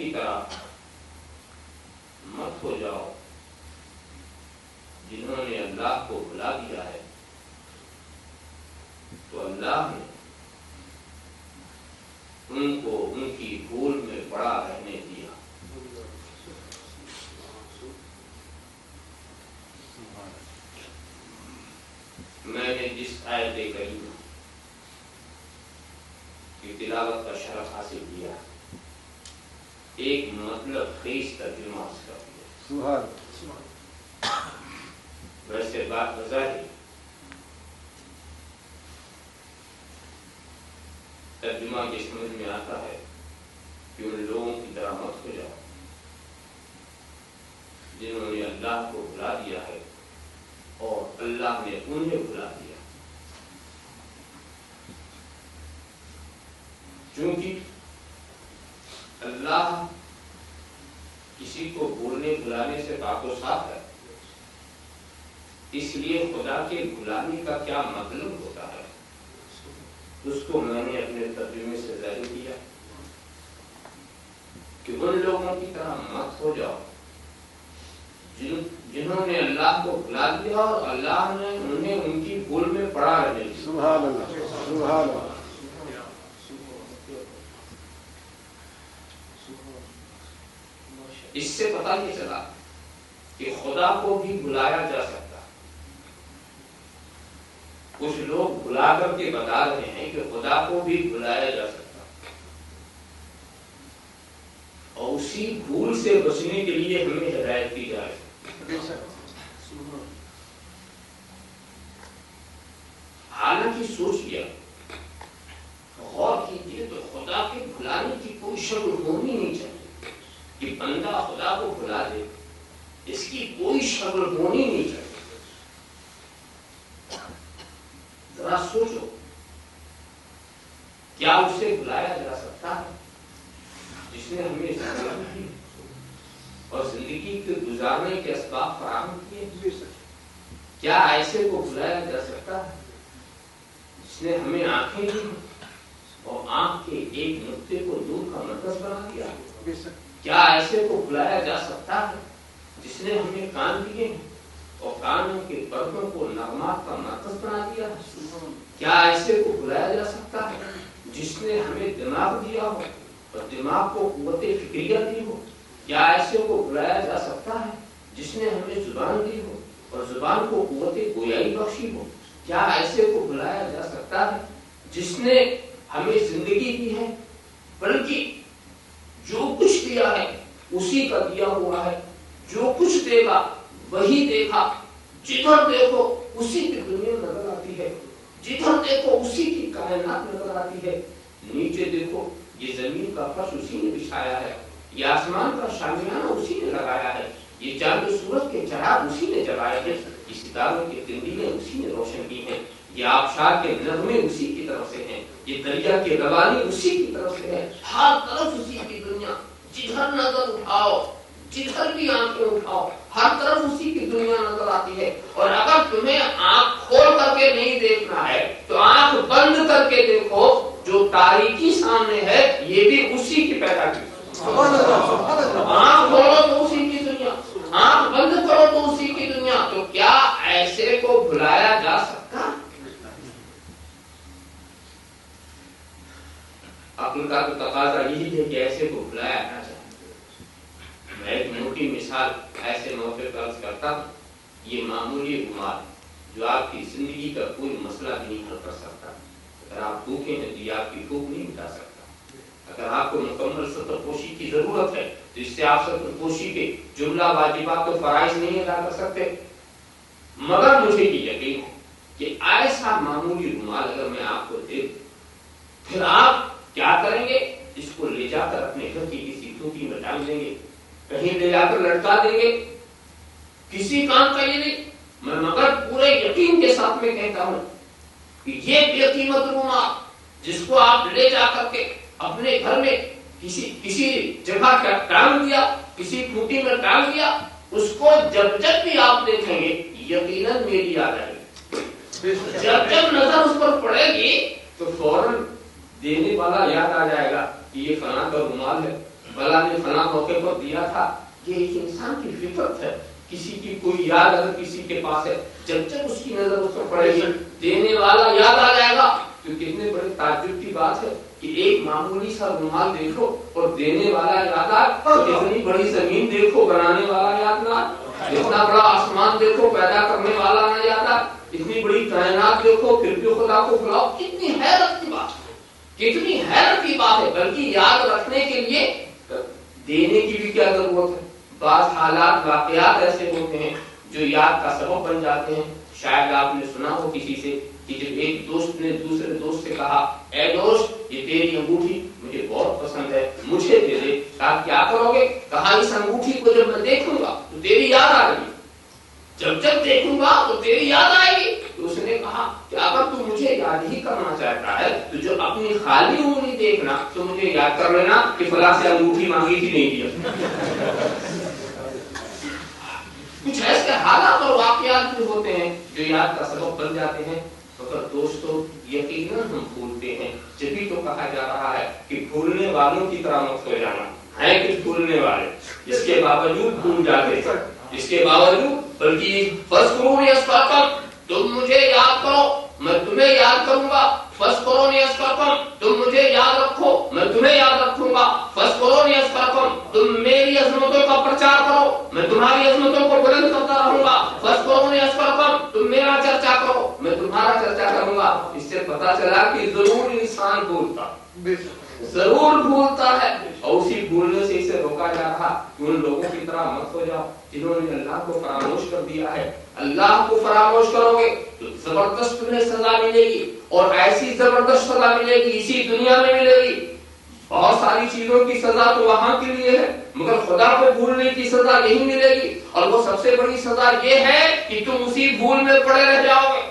کی طرح مت ہو جاؤ جنہوں نے اللہ کو بھلا دیا ہے، تو اللہ نے ان کو ان کی بھول میں پڑا رہنے دیا۔ میں نے جس آیت کریمہ کی تلاوت کا شرف حاصل کیا، ایک مطلب خیز ترجمہ کر دیا۔ سبحان ویسے بات بظاہر ترجمہ کی سمجھ میں آتا ہے کہ ان لوگوں کی طرح مت ہو جاؤ جنہوں نے اللہ کو بھلا دیا ہے اور اللہ نے انہیں بھلا دیا۔ چونکہ اللہ کسی کو بھولنے بھلانے سے پاک و صاف ہے، اس لیے خدا کے بھلانے کا کیا مطلب ہوتا ہے اس کو میں نے اپنے ترجمے سے ظاہر کیا کہ ان لوگوں کی طرح مت ہو جاؤ جنہوں نے اللہ کو بھلا دیا اور اللہ نے انہیں ان کی بھول میں پڑا رہنے دیا۔ سبحان اللہ، سبحان اللہ۔ اس سے پتہ یہ چلا کہ خدا کو بھی بلایا جا سکتا۔ کچھ لوگ بلا کر کے بتا رہے ہیں کہ خدا کو بھی بلایا جا سکتا، اور اسی بھول سے بچنے کے لیے ہمیں ہدایت کی جائے۔ حالانکہ سوچیے، غور کیجیے تو خدا کے بھلانے کی کوئی شکل ہونی نہیں چاہیے کہ بندہ خدا کو بھلا دے، اس کی کوئی شکل ہونی نہیں چاہیے۔ ذرا سوچو، کیا اسے بلایا جا سکتا ہے جس نے ہمیں زندگی دی اور زندگی کے گزارنے کے اسباب فراہم کیے؟ کیا ایسے کو بلایا جا سکتا ہے جس نے ہمیں آنکھیں دی اور آنکھ کے ایک نقطے کو دور کا مرکز بنا دیا؟ کیا ایسے کو بلایا جا سکتا ہے جس نے ہمیں کان دیے اور کانوں کے پردوں کو نغمات کا مرکز بنا دیا؟ کیا ایسے کو بلایا جا سکتا ہے جس نے ہمیں دماغ دیا ہو اور دماغ کو قوت فکریہ دی ہو؟ کیا ایسے کو بلایا جا سکتا ہے جس نے ہمیں زبان دی ہو اور زبان کو قوت گویائی بخشی ہو؟ کیا ایسے کو بلایا جا سکتا ہے جس نے ہمیں زندگی دی ہے، بلکہ جو کچھ دیا ہے اسی کا دیا ہوا ہے، جو کچھ دے گا وہی دیکھا، جدھر دیکھو اسی کی دنیا نظر آتی ہے، جدھر دیکھو اسی کی کائنات نظر آتی ہے۔ نیچے دیکھو، یہ زمین کا فرش اسی نے بچھایا ہے، یہ آسمان کا شامیانہ اسی نے لگایا ہے، یہ چاند و سورج کے چراغ اسی نے جلائے ہیں، یہ ستاروں کی تندیلیں اسی نے روشن کی ہیں، یہ آبشار کے نغمے اسی کی طرف سے ہیں، یہ دریا کی روانی اسی کی طرف سے ہے۔ ہر طرف اسی کی دنیا، جدھر نظر اٹھاؤ، جدھر بھی آنکھیں اٹھاؤ، ہر طرف اسی کی دنیا نظر آتی ہے۔ اور اگر تمہیں آنکھ کھول کر کے نہیں دیکھنا ہے تو آنکھ بند کر کے دیکھو، جو تاریکی سامنے ہے یہ بھی اسی کی پیدا کی۔ آنکھ کھولو تو اسی کی دنیا، آنکھ بند کرو تو اسی کی دنیا۔ تو کیا ایسے کو بلایا جا سکتا؟ عقل کا تو تقاضا یہی ہے کہ ایسے کو بلایا نہ جائے۔ میں ایک موٹی مثال ایسے موقع پر عرض کرتا ہوں، یہ معمولی بیمار جو آپ کی زندگی کا کوئی مسئلہ بھی نہیں حل کر سکتا۔ اگر آپ بھوکے ہیں تو یہ آپ کی بھوک نہیں مٹا سکتا۔ اگر آپ کو مکمل سطر پوشی کی ضرورت ہے تو اس سے آپ سطر پوشی کے جملہ واجبات و فرائض نہیں ادا کر سکتے۔ مگر مجھے یہ یقین ہے کہ ایسا معمولی رومال اگر میں آپ کو دے دوں، پھر آپ کیا کریں گے؟ اس کو لے جا کر اپنے گھر کی کسی ٹوٹی میں ڈال دیں گے، کہیں لے جا کر لٹکا دیں گے، کسی کام کا یہ نہیں۔ میں مگر پورے یقین کے ساتھ میں کہتا ہوں کہ یہ بے قیمت رومال جس کو آپ لے جا کر کے اپنے گھر میں کسی جگہ کا ٹانگ دیا، کسی ٹوٹی میں ٹانگ دیا، اس کو جب جب بھی آپ دیکھیں گے یقیناً میری یاد آئے گی۔ جب جب نظر اس پر پڑے گی تو فوراً دینے والا یاد آ جائے گا کہ یہ فلاں کا رومال ہے، فلاں نے فلاں موقع پر دیا تھا. یہ ایک انسان کی فطرت ہے. کسی کی کوئی یاد اگر کسی کے پاس ہے, جب جب اس کی نظر اس پر پڑے گی دینے والا یاد آ جائے گا. تو کتنے بڑے تعجب کی بات ہے کہ ایک معمولی سا رومال دیکھو اور دینے والا یاد آئے, اتنی بڑی زمین دیکھو بنانے والا یاد نہ آئے, اتنا بڑا آسمان دیکھو پیدا کرنے والا نہ یاد آئے, اتنی بڑی کائنات دیکھو پھر بھی خدا کو بلاؤ. کتنی حیرت کی بات ہے, کتنی حیرت کی بات ہے. بلکہ یاد رکھنے کے لیے دینے کی بھی کیا ضرورت ہے. بعض حالات واقعات ایسے ہوتے ہیں جو یاد کا سبب بن جاتے ہیں. شاید آپ نے سنا ہو کسی سے کہ جب ایک دوست نے دوسرے دوست سے کہا, اے دوست یہ تیری انگوٹھی مجھے بہت پسند ہے, مجھے دے دے. کہا کیا کرو گے؟ کہا اس انگوٹھی کو جب میں دیکھوں گا تو تیری یاد آئے گی, جب جب دیکھوں گا تو تیری یاد آئے گی. تو اس نے کہا کہ اگر تو مجھے یاد ہی کرنا چاہتا ہے تو جو اپنی خالی انگلی دیکھنا تو مجھے یاد کر لینا کہ فلاں سے انگوٹھی مانگی تھی نہیں دیا. کچھ ایسے حالات اور واقعات بھی ہوتے ہیں جو یاد کا سبب بن جاتے ہیں. مگر دوستو یقیناً ہم بھولتے ہیں. جبھی تو کہا جا رہا ہے کہ بھولنے والوں کی طرح مت ہو جانا. ہے کچھ بھولنے والے اس کے باوجود بھول جاتے ہیں, اس کے باوجود. بلکہ فذکرونی اذکرکم, تم مجھے یاد کرو میں تمہیں یاد کروں گا. فذکرونی اذکرکم, تم مجھے یاد رکھو میں تمہیں یاد رکھوں گا. فذکرونی اذکرکم, تم میری عظمتوں کا پرچار کرو میں تمہاری عظمتوں کو بلند کرتا رہوں گا. فذکرونی اذکرکم, تم میرا چرچا کرو میں تمہارا چرچا کروں گا. اس سے پتا چلا کہ ضرور انسان بھولتا, ضرور بھولتا ہے, اور اسی بھولنے سے اسے روکا جا رہا کہ ان لوگوں کی طرح مت ہو جاؤ جنہوں نے اللہ کو فراموش کر دیا ہے. اللہ کو فراموش کرو گے تو زبردست تمہیں سزا ملے گی, اور ایسی زبردست سزا ملے گی اسی دنیا میں ملے گی. بہت ساری چیزوں کی سزا تو وہاں کے لیے ہے, مگر خدا کو بھولنے کی سزا یہی ملے گی. اور وہ سب سے بڑی سزا یہ ہے کہ تم اسی بھول میں پڑے رہ جاؤ گے.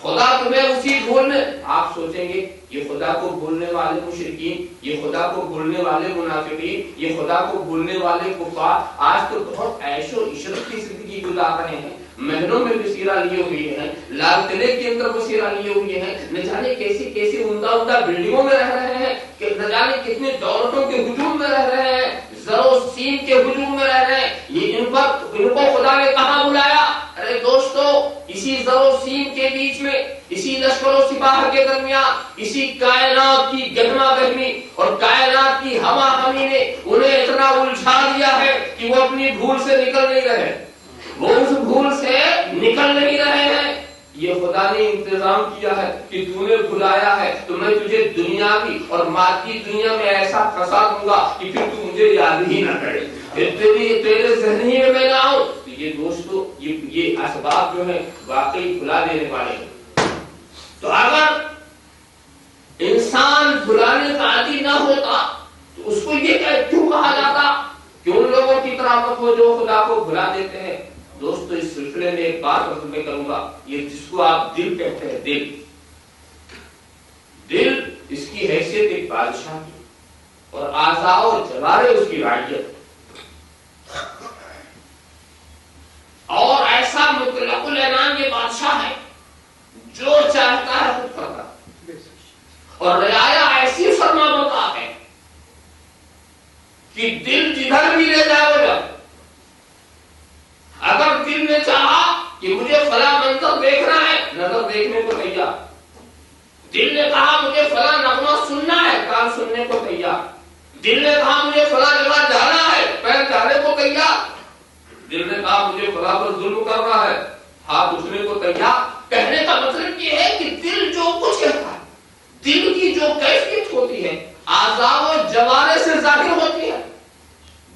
خدا تمہیں اسی بھول میں, آپ سوچیں گے یہ خدا کو بھولنے والے مشرکین, یہ خدا کو بھولنے والے منافقین, یہ خدا کو بھولنے والے کفار آج تو بہت عیش و عشرت کی زندگی گزار رہے ہیں. محلوں میں بسیرا لیے ہوئے ہیں, لال قلعے کے اندر بسیرا لیے ہوئے ہیں, نہ جانے کیسی کیسی عمدہ عمدہ بلڈنگوں میں رہ رہے ہیں, کہ نہ جانے کتنے دولتوں کے ہجوم میں رہ رہے ہیں, زر و سین کے ہجوم میں رہ رہے ہیں. یہ ان کو خدا نے کہاں بلایا؟ ارے دوستو اسی زر و سین کے بیچ میں, اسی لشکر و سپاہ کے درمیان, اسی کائنات کی گہما گہمی اور کائنات کی ہوا ہمی نے انہیں اتنا الجھا دیا ہے کہ وہ اپنی بھول سے نکل نہیں رہے, وہ اس بھول سے نکل نہیں رہے ہیں. یہ خدا نے انتظام کیا ہے کہ تو نے بلایا ہے تو میں تجھے دنیاوی اور مادی دنیا میں ایسا پھنسا دوں گا کہ پھر تو مجھے یاد ہی نہ کرے, تیرے ذہن ہی میں نہ آؤں. یہ دوستو یہ اسباب جو ہیں واقعی بھلا دینے والے ہیں. تو اگر انسان بھلانے کا عادی نہ ہوتا تو اس کو یہ کیوں کہا جاتا کہ ان لوگوں کی طرح مت ہو جو خدا کو بھلا دیتے ہیں. دوستو اس سلسلے میں ایک بات میں کروں گا, یہ جس کو آپ دل کہتے ہیں, دل اس کی حیثیت ایک بادشاہ کی اور اعضاء اور جوارے اس کی رعیت, اور ایسا مطلق العنان یہ بادشاہ ہے جو چاہتا ہے خود کرتا, اور رعایا ایسی فرما بردار ہے کہ دل جدھر بھی لے جائے وہ جائے. اگر دل نے چاہا کہ مجھے فلاں منظر دیکھنا ہے, نظر دیکھنے کو تیار. دل نے کہا مجھے فلاں نغمہ سننا ہے, کان سننے کو تیار. دل نے کہا مجھے فلاں جگہ جانا ہے, پیر جانے کو تیار. دل نے کہا مجھے فلاں پر ظلم کرنا ہے, ہاتھ اٹھنے کو تیار. کہنے کا مطلب یہ ہے کہ دل جو کچھ کہتا ہے, دل کی جو کیفیت ہوتی ہے اعضاء و جوارے سے ظاہر ہوتی ہے.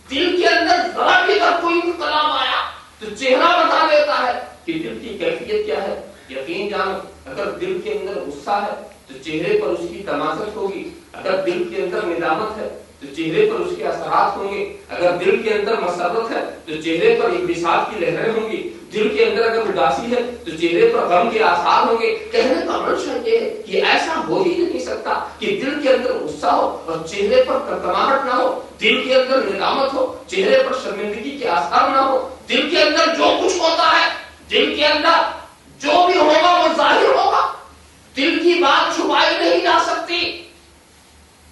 دل کے اندر ذرا بھی اگر کوئی انقلاب آیا تو چہرہ بتا دیتا ہے کہ دل کی کیفیت کیا ہے. یقین جانو اگر دل کے اندر غصہ ہے تو چہرے پر اس کی تماثت ہوگی, اگر دل کے اندر ندامت ہے تو چہرے پر اس کے اثرات ہوں گے, اگر دل کے اندر مسرت ہے تو چہرے پر انبساط کی لہریں ہوں گی, دل کے اندر اگر اداسی ہے تو چہرے پر غم کے آثار ہوں گے. کہنے کا مطلب یہ ہے کہ ایسا ہو ہی نہیں سکتا کہ دل کے اندر غصہ ہو اور چہرے پر کڑکڑاہٹ نہ ہو, دل کے اندر ندامت ہو, چہرے پر شرمندگی کے آثار نہ ہو. دل کے اندر جو کچھ ہوتا ہے, دل کے اندر جو بھی ہوگا وہ ظاہر ہوگا. دل کی بات چھپائی نہیں جا سکتی.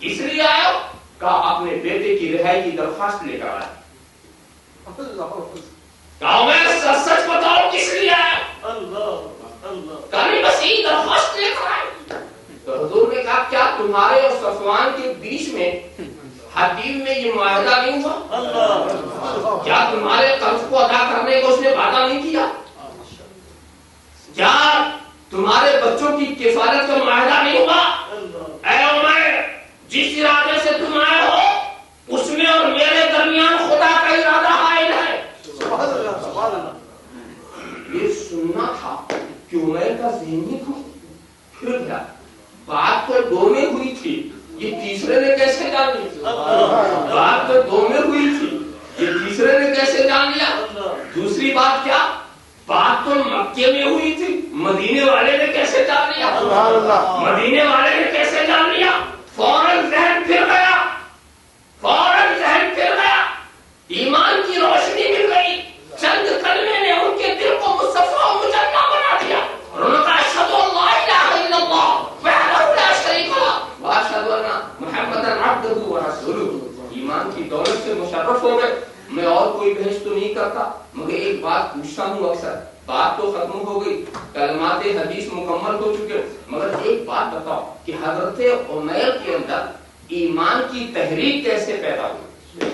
کس لیے آئے ہو؟ کہا اپنے بیٹے کی رہائی کی درخواست لے کر آئے. کہا میں سچ بتاؤ کس لیے آئے ہو؟ کہا نہیں بس یہی درخواست لے کر آئے. تو حضور نے کہا کیا تمہارے اور صفوان کے بیچ میں حدیب میں یہ معاہدہ نہیں ہوا؟ کیا تمہارے قرض کو ادا کرنے کو اس نے وعدہ نہیں کیا؟ کیا تمہارے بچوں کی کفالت کا معاہدہ نہیں ہوا؟ اے عمر جس ارادے سے تم آئے ہو اس میں اور میرے درمیان خدا کا ارادہ حائل ہے. یہ سننا تھا کہ عمر کا ذہنی پھر گیا. بات تو دو میں ہوئی تھی, یہ تیسرے نے کیسے جان لی؟ بات تو دو میں ہوئی تھی, یہ تیسرے نے کیسے جان لیا؟ دوسری بات کیا, بات تو مکے میں ہوئی تھی, مدینے والے نے کیسے جان لیا؟ مدینے والے نے کیسے جان لیا؟ فوراً ذہن پھر گیا, فوراً ذہن پھر گیا, ایمان کی روشنی مل گئی. چند کلمے نے ان کے دل کو مصفا و مجنہ بنا دیا. انہوں نے کہا اشہد ان لا الہ الا اللہ وحدہ لا شریک لہ واشہد ان محمدا عبدہ ورسولہ. ایمان کی دولت سے مشرف ہو گئے. میں اور کوئی بحث تو نہیں کرتا مگر ایک بات پوچھتا ہوں اکثر. بات تو ختم ہو گئی, کلمات حدیث مکمل ہو چکے, مگر ایک بات بتاؤ کہ حضرت عمیر کے اندر ایمان کی تحریک کیسے پیدا ہوئی؟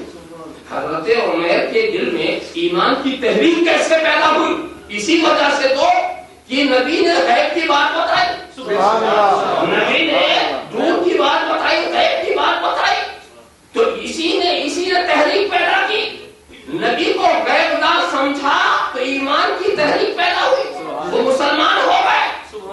حضرت عمیر کے دل میں ایمان کی تحریک کیسے پیدا ہوئی؟ اسی وجہ سے تو کہ نبی نے غیب کی بات بتائی, نبی نے دور کی بات بتائی, غیب کی بات بتائی, تو اسی نے تحریک پیدا کی. نبی کو غیب دان سمجھا تو ایمان کی تحریک پیدا ہوئی, وہ مسلمان ہو گئے.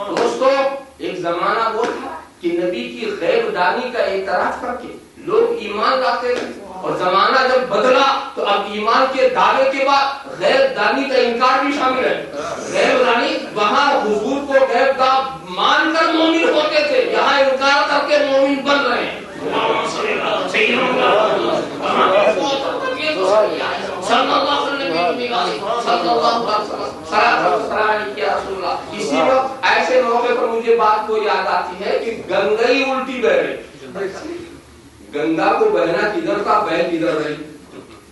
دوستو ایک زمانہ وہ تھا کہ نبی کی غیب دانی کا اعتراف کر کے لوگ ایمان لاتے تھے, اور زمانہ جب بدلا تو اب ایمان کے دعوے کے بعد غیب دانی کا انکار بھی شامل ہے. غیب دانی وہاں حضور کو غیب دان مان کر مومن ہوتے تھے, یہاں انکار کر کے مومن بن رہے ہیں. اسی وقت ایسے موقع پر مجھے بات کو یاد آتی ہے کہ گنگا ہی الٹی بہ رہی. گنگا کو بہنا کدھر تھا, بہ کدھر رہی.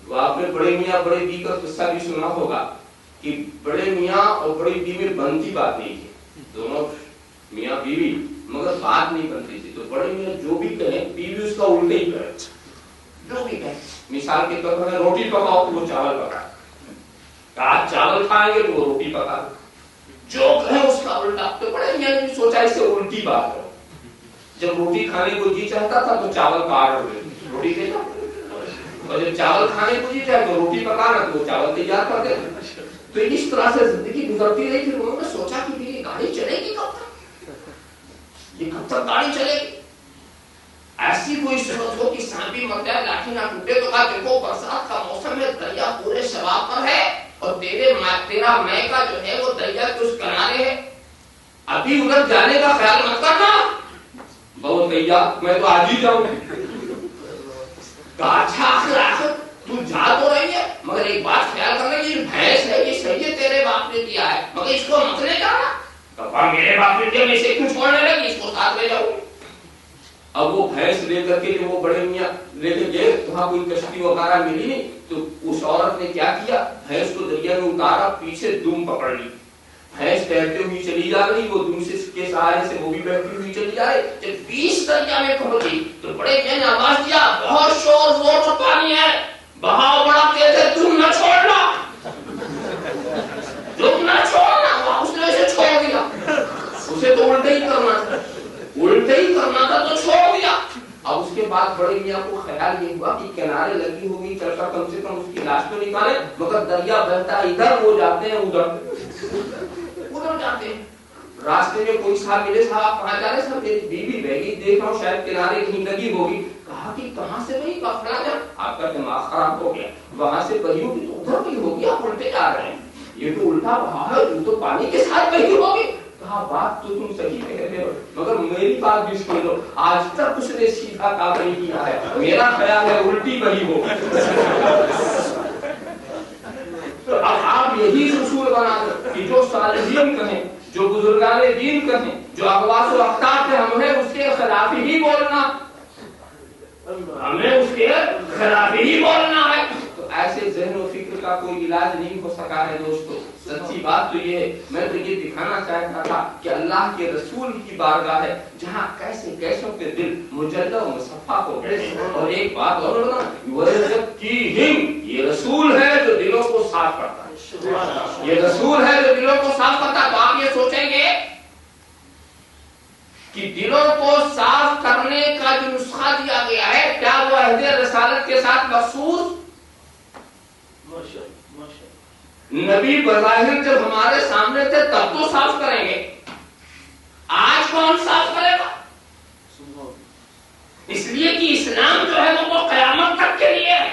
تو آپ نے بڑے میاں بڑے بی کا قصہ بھی سنا ہوگا کہ بڑے میاں اور بڑی بی میں بنتی بات نہیں تھی, دونوں میاں بیوی, مگر بات نہیں بنتی تھی. تو بڑے میاں جو بھی کہیں بیوی اس کا الٹا ہی کرے, جو بھی کہیں. مثال کے طور پر روٹی پکاؤ تو وہ چاول پکائے, کہا چاول کھائیں گے تو وہ روٹی پکا, جو کہیں اس کا الٹا. تو بڑے میاں نے سوچا اس سے الٹی بات کرو. جب روٹی کھانے کو جی چاہتا تھا تو چاول کا آرڈر دے, روٹی دیتا, اور جب چاول کھانے کو جی چاہے تو روٹی پکانا تو وہ چاول تیار کر دیتا. تو اس طرح سے زندگی گزرتی رہی. پھر انہوں نے سوچا کہ یہ گاڑی چلے گی کب تک, یہ کب تک گاڑی چلے گی؟ ایسی کوئی صورت ہو کہ سانپی مر جائے لاٹھی نہ ٹوٹے. تو کہا دیکھو برسات کا موسم ہے, دریا پورے شباب پر ہے, اور تیرا میں کا جو ہے وہ دریا کے اس کنارے ہے, ابھی ادھر جانے کا خیال مت کرنا. بہت بھیا میں تو آج ہی جاؤں. کہا اچھا آخر تو جا تو رہی ہے, مگر ایک بات خیال کرنا, یہ بھینس ہے یہ صحیح ہے تیرے باپ نے دیا ہے, مگر اس کو مت لے جانا. کہا میرے باپ نے دیا, میں اسے کیوں چھوڑنے لگی, اس کو ساتھ لے جاؤں. اب وہ بھینس لے کر کے وہ بڑے میاں لے کے گئے, وہاں کوئی کشتی وغیرہ ملی نہیں. تو اس عورت نے کیا کیا, بھینس کو دریا میں اتارا, پیچھے دم پکڑ لی, بھینس تیرتے ہوئی چلی جا رہی, وہ دم کے سہارے سے وہ بھی بہتی ہوئی چلی جا رہی. جب بیچ دریا میں پہنچی تو بڑے میاں نے آواز دیا, بہت شور زور پر پانی ہے, بہاؤ بڑا تیز ہے, تم نہ چھوڑنا, تم نہ چھوڑنا. اس نے اسے چھوڑ دیا, اسے تو الٹا ہی کرنا تھا, الٹا ہی کرنا تھا تو چھوڑ دیا. اب اس کے بعد بڑے میاں کو خیال یہ ہوا کہ کنارے لگی ہوگی, چل کر کم سے کم اس کی لاش تو نکالے, مگر دریا بہتا ادھر, وہ جاتے ہیں ادھر جاتے ہیں. راستے میں کوئی صاحب ملے, صاحب کہاں جا رہے, صاحب میری بیوی بہ گئی, دیکھ رہا ہوں شاید کنارے کہیں لگی ہوگی. کہا کہ کہاں سے بھائی, کفڑا جا, آپ کا دماغ خراب ہو گیا, وہاں سے بہی ہوگی تو ادھر بھی ہوگی, آپ الٹے جا رہے ہیں, یہ تو الٹا بہا ہے, یہ تو پانی کے ساتھ بہی ہوگی. کہا بات تو تم صحیح کہہ رہے ہو, مگر میری بات بھی سن لو, آج تک اس نے سیدھا کام نہیں کیا ہے, میرا خیال ہے الٹی بہی ہو. تو اب آپ یہی اصول بنا دو کہ جو صالحین کہیں, جو بزرگان دین کہیں, جو اقواس و اقدار سے ہم ہیں, اس کے خلاف ہی بولنا. ہمیں اس کے خلاف ہی بولنا ہے. تو ایسے ذہن و فکر کا کوئی علاج نہیں ہو سکا ہے دوستو. سچی بات تو یہ ہے, میں تو یہ دکھانا چاہتا تھا کہ اللہ کے رسول کی بارگاہ ہے جہاں کیسے کیسوں کے دل مجلہ و مصفا ہو گئے. اور ایک بات اور یہ رسول ہے جو دلوں کو صاف کرتا ہے, یہ رسول ہے جو دلوں کو صاف کرتا ہے. تو آپ یہ سوچیں گے کہ دلوں کو صاف کرنے کا جو نسخہ دیا گیا ہے کیا وہ عہد رسالت کے ساتھ مخصوص؟ نبی بظاہر جب ہمارے سامنے تھے تب تو صاف کریں گے, آج کون صاف کرے گا؟ اس لیے کہ اسلام جو ہے وہ قیامت تک کے لیے ہے.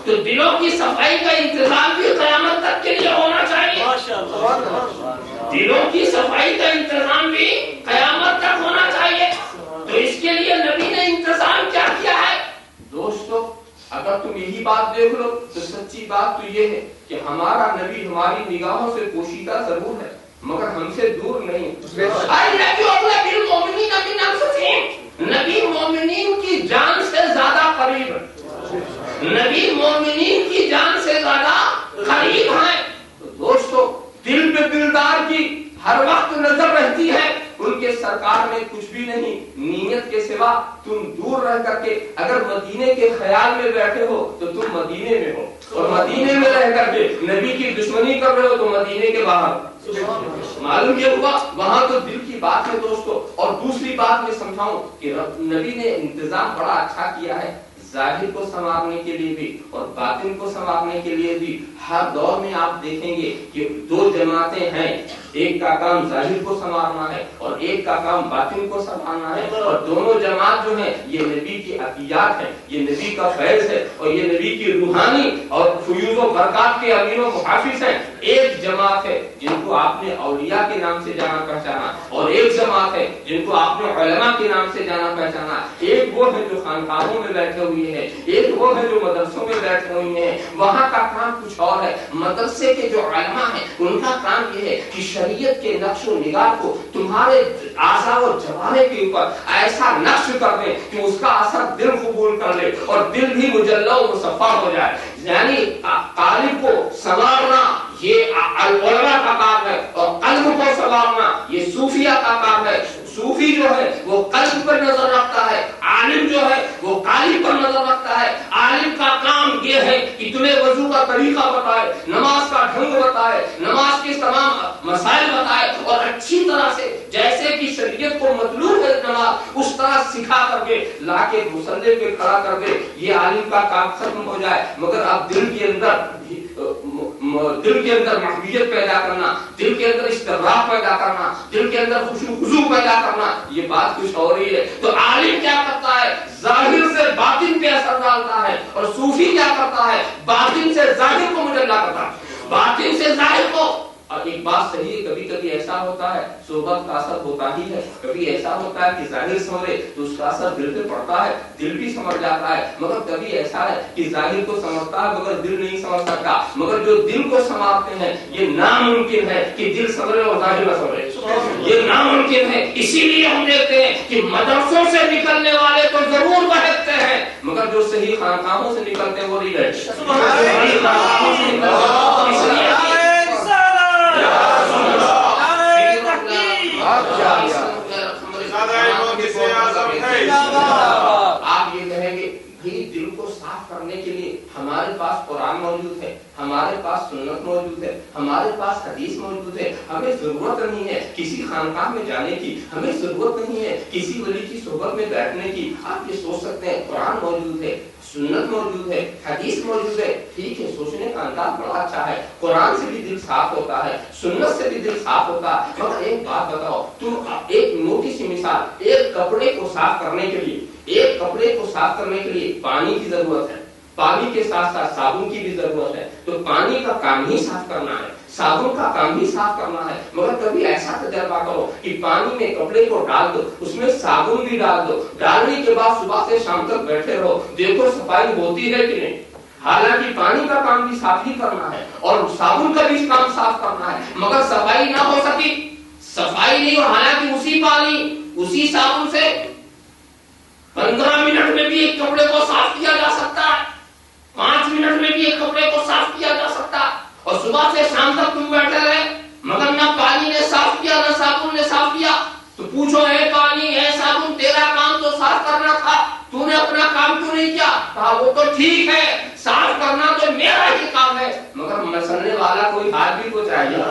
تو دلوں کی صفائی کا انتظام بھی قیامت تک کے لیے ہونا چاہیے. دلوں کی صفائی کا انتظام بھی قیامت تک ہونا چاہیے. تو اس کے لیے نبی نے انتظام کیا کیا ہے دوستو؟ اگر تم یہی بات دیکھ لو تو سچی بات تو یہ ہے کہ ہمارا نبی ہماری نگاہوں سے پوشیدہ ضرور ہے مگر ہم سے دور نہیں. نبی مومنین کی جان سے زیادہ قریب ہے, نبی مومنین کی جان سے زیادہ قریب ہیں. تو دوستو دل پہ دلدار کی ہر وقت نظر رہتی ہے, ان کے سرکار میں کچھ بھی نہیں نیت کے سوا. تم دور رہ کر کے اگر مدینے کے خیال میں بیٹھے ہو تو تم مدینے میں ہو, اور مدینے میں رہ کر کے نبی کی دشمنی کر رہے ہو تو مدینے کے باہر. معلوم یہ ہوا وہاں تو دل کی بات ہے دوستو. اور دوسری بات میں سمجھاؤں کہ نبی نے انتظام بڑا اچھا کیا ہے, ظاہر کو سنوارنے کے لیے بھی اور باطن کو سنوارنے کے لیے بھی. ہر دور میں آپ دیکھیں گے کہ دو جماعتیں ہیں, ایک کا کام ظاہر کو سنوارنا ہے اور ایک کا کام باطن کو سنوارنا ہے. اور دونوں جماعت جو ہیں یہ نبی کی عطیات ہیں, یہ نبی کا فیض ہے اور یہ نبی کی روحانی اور فیوز و برکات کے امین و محافظ ہیں. ایک جماعت ہے جن کو آپ نے اولیاء کے نام سے جانا پہچانا, اور ایک جماعت ہے جن کو آپ نے علماء کے نام سے جانا پہچانا. ایک وہ ہے جو خانقاہوں میں بیٹھے ہوئے ہیں, ایک وہ ہے جو مدرسوں میں بیٹھے ہوئے ہیں. وہاں کا کام کچھ اور ہے. مدرسے کے جو علماء ہیں ان کا کام یہ ہے کہ شریعت کے نقش و نگار کو تمہارے اعضاء و جوارح کے اوپر ایسا نقش کر دیں کہ اس کا اثر دل قبول کر لے اور دل بھی مجلہ و مصفا ہو جائے. یعنی قالب کو سنوارنا یہ علماء کا کام ہے, اور قلب کو سنوارنا یہ صوفیہ کا کام ہے. صوفی جو ہے وہ قلب پر نظر رکھتا ہے, عالم جو ہے وہ قالب پر نظر رکھتا ہے. عالم کا کام یہ ہے کہ تمہیں وضو کا طریقہ بتائے, نماز کا ڈھنگ بتائے, نماز کے تمام مسائل بتائے, اور اچھی طرح سے جیسے کہ شریعت کو مطلوب ہے نماز اس طرح سکھا کر کے لا کے مصلی پہ کھڑا کر دے. یہ عالم کا کام ختم ہو جائے. مگر اب دل کے اندر محبوبیت پیدا کرنا, دل کے اندر استغراق پیدا کرنا, دل کے اندر خشوع خضوع پیدا کرنا, یہ بات کچھ اور ہی ہے. تو عالم کیا کرتا ہے ظاہر سے باطن پہ اثر ڈالتا ہے, اور صوفی کیا کرتا ہے باطن سے ظاہر کو مجلہ کرتا ہے, باطن سے ظاہر کو. اور ایک بات صحیح ہے, کبھی کبھی ایسا ہوتا ہے صحبت کا اثر ہوتا ہی ہے, کبھی ایسا ہوتا ہے کہ ظاہر سمجھے تو اس کا اثر دل پہ پڑتا ہے, دل بھی سمجھ جاتا ہے. مگر کبھی ایسا ہے کہ ظاہر کو سمجھتا ہے مگر دل نہیں سمجھ سکتا. مگر جو دل کو سمجھتے ہیں یہ ناممکن ہے کہ دل سمجھے اور ظاہر نہ سمجھے, یہ ناممکن ہے. اسی لیے ہم دیکھتے ہیں کہ مدرسوں سے نکلنے والے تو ضرور بہتتے ہیں مگر جو صحیح خانقاہوں سے نکلتے ہیں وہ نہیں رہتے. اس لیے آپ یہ کہیں گے دل کو صاف کرنے کے لیے ہمارے پاس قرآن موجود ہے, ہمارے پاس سنت موجود ہے, ہمارے پاس حدیث موجود ہے. ہمیں ضرورت نہیں ہے کسی خانقاہ میں جانے کی, ہمیں ضرورت نہیں ہے کسی ولی کی صحبت میں بیٹھنے کی. آپ یہ سوچ سکتے ہیں قرآن موجود ہے, سنت موجود ہے, حدیث موجود ہے. ٹھیک ہے, سوچنے کا انداز بڑا اچھا ہے. قرآن سے بھی دل صاف ہوتا ہے, سنت سے بھی دل صاف ہوتا ہے. مگر ایک بات بتاؤ, تم ایک موٹی سی مثال, ایک کپڑے کو صاف کرنے کے لیے, ایک کپڑے کو صاف کرنے کے لیے پانی کی ضرورت ہے, پانی کے ساتھ ساتھ صابن کی بھی ضرورت ہے. تو پانی کا کام ہی صاف کرنا ہے, صابن کا کام ہی صاف کرنا ہے. مگر کبھی ایسا تجربہ کرو کہ پانی میں کپڑے کو ڈال دو, اس میں صابن بھی ڈال دو, ڈالنے کے بعد صبح سے شام تک بیٹھے رہو, دیکھو صفائی ہوتی ہے کہ نہیں. حالانکہ پانی کا کام بھی صاف ہی کرنا ہے اور صابن کا بھی کام صاف کرنا ہے, مگر صفائی نہ ہو سکی, صفائی نہیں. اور حالانکہ اسی پانی اسی صابن سے 15 منٹ ایک کپڑے کو صاف کیا جا سکتا ہے، 5 منٹ میں بھی ایک کپڑے کو صاف کیا جا سکتا ہے، اور صبح سے شام تک تم بیٹھے رہے مگر نہ پانی نے صاف کیا نہ صابن نے صاف کیا، تو پوچھو اے پانی اے صابن تیرا کام تو صاف کرنا تھا، تو نے اپنا کام کیوں نہیں کیا؟ کہا وہ تو ٹھیک ہے، صاف کرنا تو میرا ہی کام ہے، مگر مسلنے والا کوئی ہاتھ بھی تو چاہیے،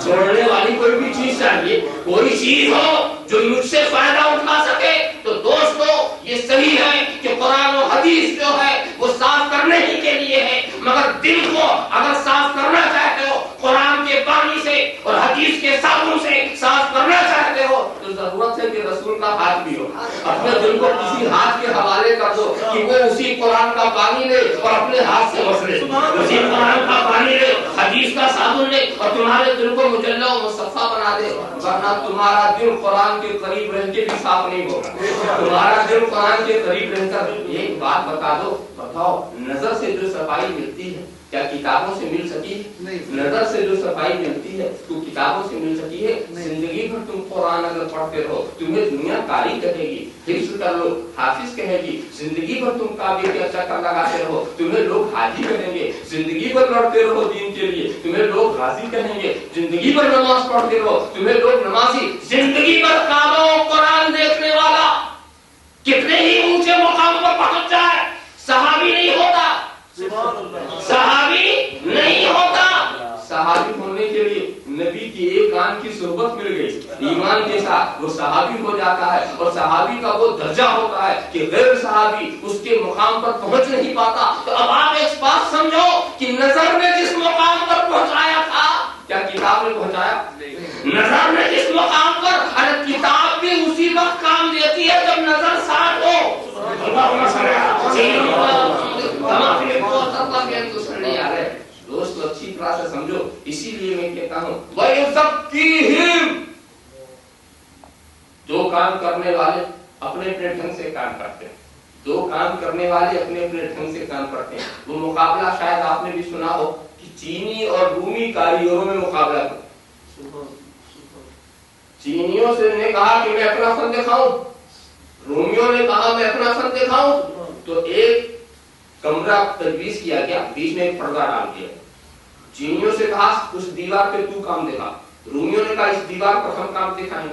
چھوڑنے والی کوئی بھی چیز چاہیے، کوئی چیز ہو جو مجھ سے فائدہ اٹھا سکے۔ تو دوستو یہ صحیح ہے کہ قرآن و حدیث جو ہے وہ صاف کرنے ہی کے لیے ہے، مگر دل کو اگر صاف کرنا چاہتے ہو قرآن کے پانی سے اور حدیث کے صابن سے صاف کرنا چاہتے ہو تو ضرورت ہے کہ رسول کا ہاتھ بھی ہو۔ اپنے دل کو کسی ہاتھ کے حوالے کر دو کہ وہ اسی قرآن کا پانی لے اور اپنے ہاتھ سے مسلے، اسی قرآن کا پانی لے، حدیث کا صابن لے اور تمہارے دل کو مجلہ و مصفا بنا دے، ورنہ تمہارا دل قرآن کے قریب رہ کے بھی صاف نہیں ہوگا۔ تمہارا دل قرآن کے قریب رہ کر ایک بات بتا دو، بتاؤ نظر سے جو صفائی ملتی ہے کیا کتابوں سے مل سکی ہے؟ نظر سے جو صفائی ملتی ہے تو کتابوں سے مل سکی ہے؟ زندگی بھر تم قرآن اگر پڑھتے رہو تمہیں دنیا قاری کہے گی، حفظ کر لو حافظ کہے گی، زندگی بھر تم کعبے کے چکر لگاتے رہو تمہیں لوگ حاجی کہیں گے، زندگی بھر لڑتے رہو دین کے لیے تمہیں لوگ غازی کہیں گے، زندگی بھر نماز پڑھتے رہو تمہیں لوگ نمازی، زندگی بھر کعبہ و قرآن دیکھنے والا کتنے ہی اونچے مقام پر پہنچ جائے صحابی نہیں ہوتا، صحابی نہیں ہوتا۔ صحابی ہونے کے لیے نبی کی ایک آن کی صحبت مل گئی ایمان کے ساتھ وہ صحابی ہو جاتا ہے، اور صحابی کا وہ درجہ ہوتا ہے کہ غیر صحابی اس کے مقام پر پہنچ نہیں پاتا۔ تو اب آپ ایک بات سمجھو کہ نظر نے جس مقام پر پہنچایا تھا کیا کتاب نے پہنچایا؟ نظر نے جس مقام پر، ارے کتاب بھی اسی وقت کام دیتی ہے جب نظر ساتھ ہو۔ نہیں آ رہے دوست اچھی طرح سے سمجھو، اسی لیے میں کہتا ہوں وَيُزَكِّيهِمْ، دو کام کرنے والے اپنے اپنے ڈھنگ سے کام کرتے ہیں، دو کام کرنے والے اپنے اپنے ڈھنگ سے کام کرتے ہیں۔ وہ مقابلہ شاید آپ نے بھی سنا ہو کہ چینی اور رومی کاریگروں میں مقابلہ تھا، چینیوں سے نے کہا کہ میں اپنا فن دکھاؤں، رومیوں نے کہا میں اپنا فن دکھاؤں، تو ایک کمرہ تجویز کیا گیا، بیچ میں ایک پردہ ڈال دیا، چینیوں سے کہا اس دیوار پہ تو کام دکھا، رومیوں نے کہا اس دیوار پر ہم کام دکھائیں۔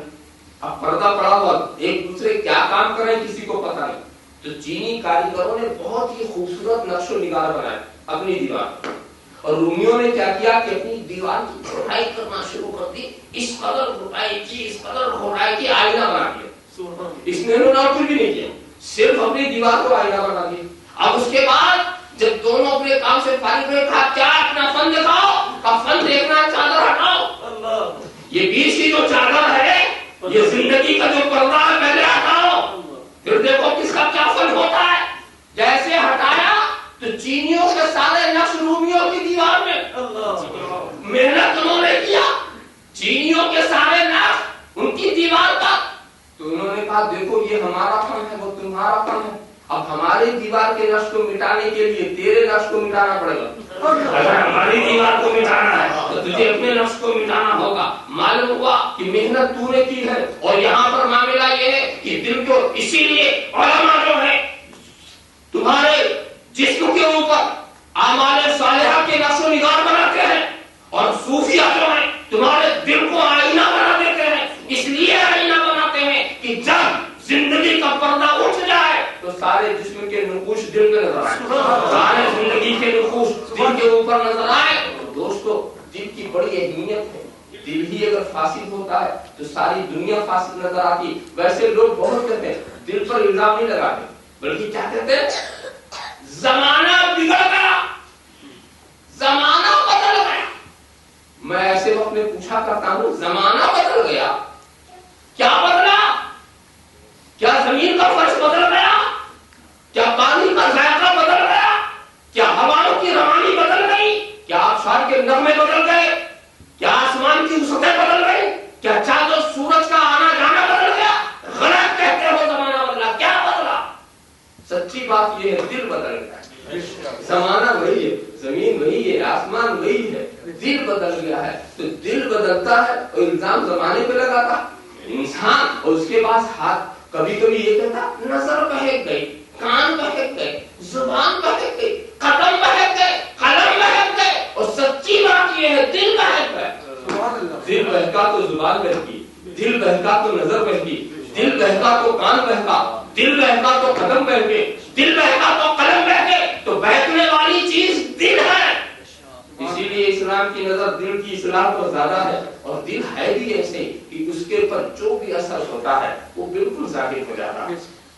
اب پردہ پڑا ہوا ایک دوسرے کیا کام کریں کسی کو پتہ نہیں، تو چینی کاریگروں نے بہت ہی خوبصورت نقش و نگار بنائے اپنی دیوار پر، اور رومیوں نے کیا کیا کہ اپنی دیوار کی کھوٹائی کرنا شروع کر دی، اس قدر کھوٹائی کی اس قدر کھوٹائی کی آئینہ بنا دیا۔ اس نے نہ کچھ بھی نہیں کیا، صرف اپنی دیوار کو آئینہ بنا دیا۔ اب اس کے بعد جب دونوں اپنے کام سے فارغ ہوئے کہا کیا اپنا فن دکھاؤ، کا فن دیکھنا چادر ہٹاؤ، یہ بیچ کی جو چادر ہے یہ زندگی کا جو پردہ ہے پہلے ہٹاؤ، پھر دیکھو کس کا کیا فن ہوتا ہے۔ جیسے ہٹایا تو چینیوں کے سارے نقش رومیوں کی دیوار میں، محنت انہوں نے کیا چینیوں کے سارے نقش ان کی دیوار پر، تو انہوں نے کہا دیکھو یہ ہمارا فن ہے وہ تمہارا فن ہے، اب ہماری دیوار کے نقش کو مٹانے کے لیے تیرے نقش کو مٹانا پڑے گا، اگر ہماری دیوار کو مٹانا ہے تو تجھے اپنے نقش کو مٹانا ہوگا۔ معلوم ہوا کہ محنت تو نے کی ہے، اور یہاں پر معاملہ یہ ہے کہ دل کو، اسی لیے علماء جو ہے تمہارے جسم کے اوپر اعمال صالحہ کے نقش و نگار بناتے ہیں، اور صوفیہ جو ہے تمہارے دل کو آئینہ بنا دیتے ہیں، اس لیے آئینہ بناتے ہیں کہ جب زندگی کا پردہ اٹھ جائے تو سارے جسم کے نقوش دل میں نظر آئے، سارے زندگی کے نقوش دل کے اوپر نظر آئے۔ دوستو دل کی بڑی اہمیت ہے، دل ہی اگر فاسد ہوتا ہے تو ساری دنیا فاسد نظر آتی۔ ویسے لوگ بہت کہتے ہیں دل پر الزام نہیں لگاتے، بلکہ کیا کہتے ہیں زمانہ بگڑ گیا، زمانہ بدل گیا۔ میں ایسے وقت میں پوچھا کرتا ہوں زمانہ بدل گیا، کیا بدلا؟ کیا زمین کا فرش بدل گیا؟ کیا پانی کا ذائقہ بدل گیا؟ کیا ہواؤں کی روانی بدل گئی؟ کیا آبشار کے نغمے بدل گئے؟ کیا آسمان کی سطح بدل گئی؟ کیا چاند و سورج کا آنا جانا بدل گیا؟ غلط کہتے ہو زمانہ بدلا، کیا بدلا؟ سچی بات یہ ہے دل بدل گیا، زمانہ وہی ہے، زمین وہی ہے، آسمان وہی ہے، دل بدل گیا ہے۔ تو دل بدلتا ہے اور الزام زمانے پہ لگاتا انسان، اور اس کے پاس ہاتھ کبھی کبھی یہ کہتا نظر بہک گئی، کان تو نظر بہکی، دل بہکا تو کان بہکا، دل بہکا تو قدم بہکے، دل بہکا تو قلم بہکے، تو بہکنے والی چیز دل ہے۔ اسی لیے اسلام کی نظر دل کی اصلاح پر زیادہ ہے، اور دل ہے بھی ایسے کہ اس کے اوپر جو بھی اثر ہوتا ہے وہ بالکل ظاہر ہو جاتا ہے۔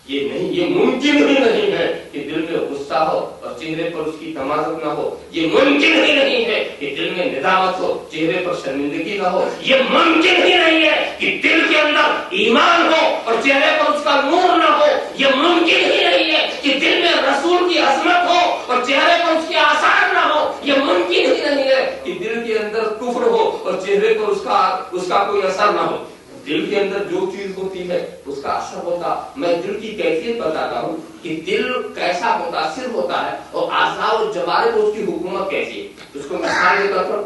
یہ ممکن ہی نہیں ہے کہ دل میں غصہ ہو اور چہرے پر اس کی تمازت نہ ہو، یہ ممکن ہی نہیں ہے کہ دل میں ندامت ہو چہرے پر شرمندگی نہ ہو، یہ ممکن ہی نہیں ہے کہ دل کے اندر ایمان ہو اور چہرے پر اس کا نور نہ ہو، یہ ممکن ہی نہیں ہے کہ دل میں رسول کی عظمت ہو اور چہرے پر اس کے آثار نہ ہو، یہ ممکن ہی نہیں ہے کہ دل کے اندر کفر ہو اور چہرے پر اس کا کوئی اثر نہ ہو۔ دل کے اندر جو چیز ہوتی ہے اس کا اثر ہوتا۔ میں دل کی کیفیت بتاتا ہوں کہ دل کیسا متاثر ہوتا ہے اور اعضاء اور جوارح پر اس کی حکومت کیسی ہے۔ اس کو مثال کے طور پر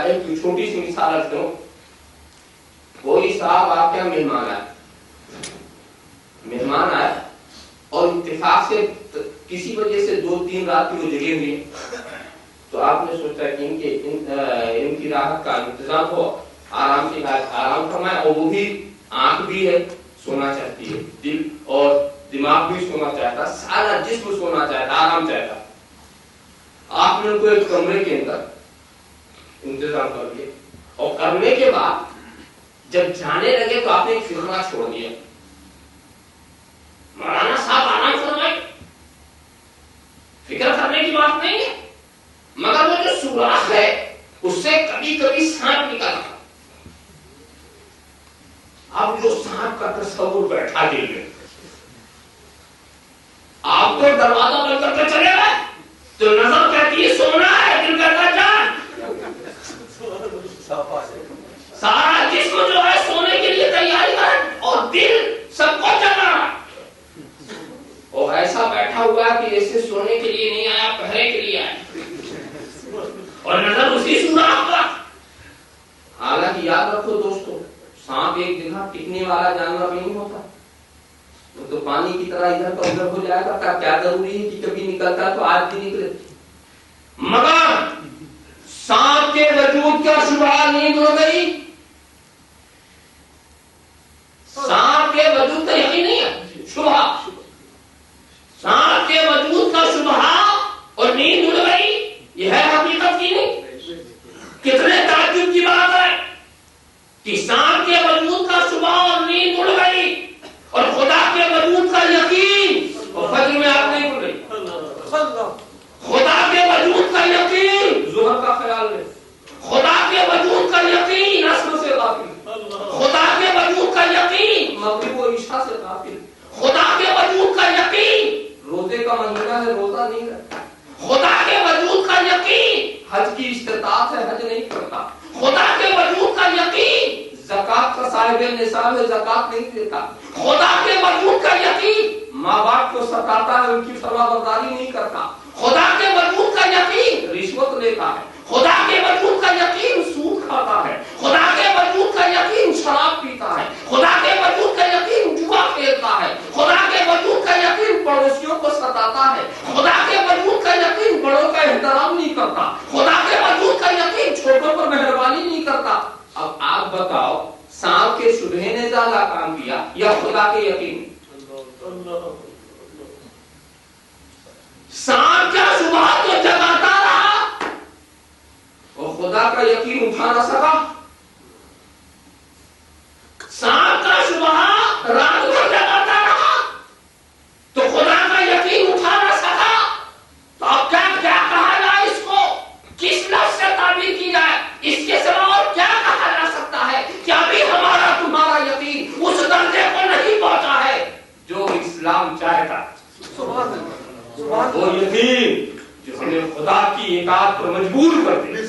ایک چھوٹی سی مثال رکھتا ہوں۔ کوئی صاحب آپ کے یہاں مہمان آئے اور اتفاق سے کسی وجہ سے 2-3 رات کی وہ جگہ ہوئی، تو آپ نے سوچا کہ ان کی راحت کا انتظام ہو، آرام فرمائے، اور وہ بھی آنکھ بھی ہے سونا چاہتی ہے، دل اور دماغ بھی سونا چاہتا، سارا جسم سونا چاہتا، آرام چاہتا۔ آپ نے ان کو ایک کمرے کے اندر انتظام کر دیا، اور کرنے کے بعد جب جانے لگے تو آپ نے ایک فکرہ چھوڑ دیا، مولانا صاحب آرام فرمائے، فکر کرنے کی بات نہیں ہے، مگر وہ جو سوراخ ہے اس سے کبھی کبھی سانپ نکلتا۔ اب جو سانپ کا تصور بیٹھا دل میں، آپ تو دروازہ بند کر کے چلے گئے تو نظر کہتی ہے سونا ہے، دل کہتا جان، سارا جسم جو ہے سونے کے لیے تیاری ہے اور دل سب کو جگا رہا ہے، اور ایسا بیٹھا ہوا کہ ایسے سونے کے لیے نہیں آیا، پہرے کے لیے آیا، اور نظر اسی سوراخ پر۔ حالانکہ یاد رکھو دوستو، سانپ ایک جگہ ٹکنے والا جانور نہیں ہوتا، وہ تو پانی کی طرح ادھر کا ادھر ہو جائے گا، کیا ضروری ہے کہ کبھی نکلتا تو آج بھی نکلے۔ مگر سانپ کے وجود کا شبہ نیند ہو گئی، سانپ کے وجود کا یقین نہیں ہے، شبہ، سانپ کے وجود کا شبہ اور نیند اڑ گئی، یہ ہے حقیقت کی نہیں؟ کتنے تعجب کی بات ہے کہ سانپ کے وجود کا شبہ اور نیند اڑ گئی، اور خدا کے وجود کا یقین، اور فجر میں آپ نہیں اڑ گئی، خدا کے وجود کا یقین، ظہر کا خیال ہے، خدا کے وجود کا یقین، عصر سے غافل، خدا کے وجود کا یقین، مغرب و عشاء سے غافل، خدا کے وجود کا یقین، روزے کا مہینہ ہے روزہ نہیں رکھتا، خدا کے وجود کا یقین، حج کی استطاعت ہے حج نہیں کرتا، خدا کے وجود کا یقین، زکات کا صاحب نصاب ہے زکات نہیں دیتا، خدا کے وجود کا یقین، ماں باپ کو ستاتا ہے ان کی فرما برداری نہیں کرتا، خدا کے وجود کا یقین، رشوت لیتا ہے، خدا کے وجود کا یقین، سود کھاتا ہے، خدا کے وجود کا یقین، شراب پیتا ہے، خدا کے وجود کا یقین، جوا کھیلتا ہے، خدا کے وجود کا یقین، پڑوسیوں کو ستاتا ہے، خدا کے وجود کا یقین، بڑوں کا احترام نہیں کرتا، خدا کے وجود کا یقین، چھوٹوں پر مہربانی نہیں کرتا۔ اب آپ بتاؤ سانپ کے شبہ نے زیادہ کام کیا یا خدا کے یقین؟ سانپ کا شبہ تو جگاتا رہا اور خدا کا یقین اٹھا نہ سکا، سانپ کا شبہ رات کو جگاتا رہا تو خدا کا یقین اٹھا نہ سکا، تو اب کیا کہا جائے اس کو، کس لفظ سے تعبیر کی جائے، اس کے سوا اور کیا کہا جا سکتا ہے کہ ابھی ہمارا تمہارا یقین اس درجے کو نہیں پہنچا ہے جو اسلام چاہتا، وہ یقین جو ہمیں خدا کی اطاعت پر مجبور کر دے،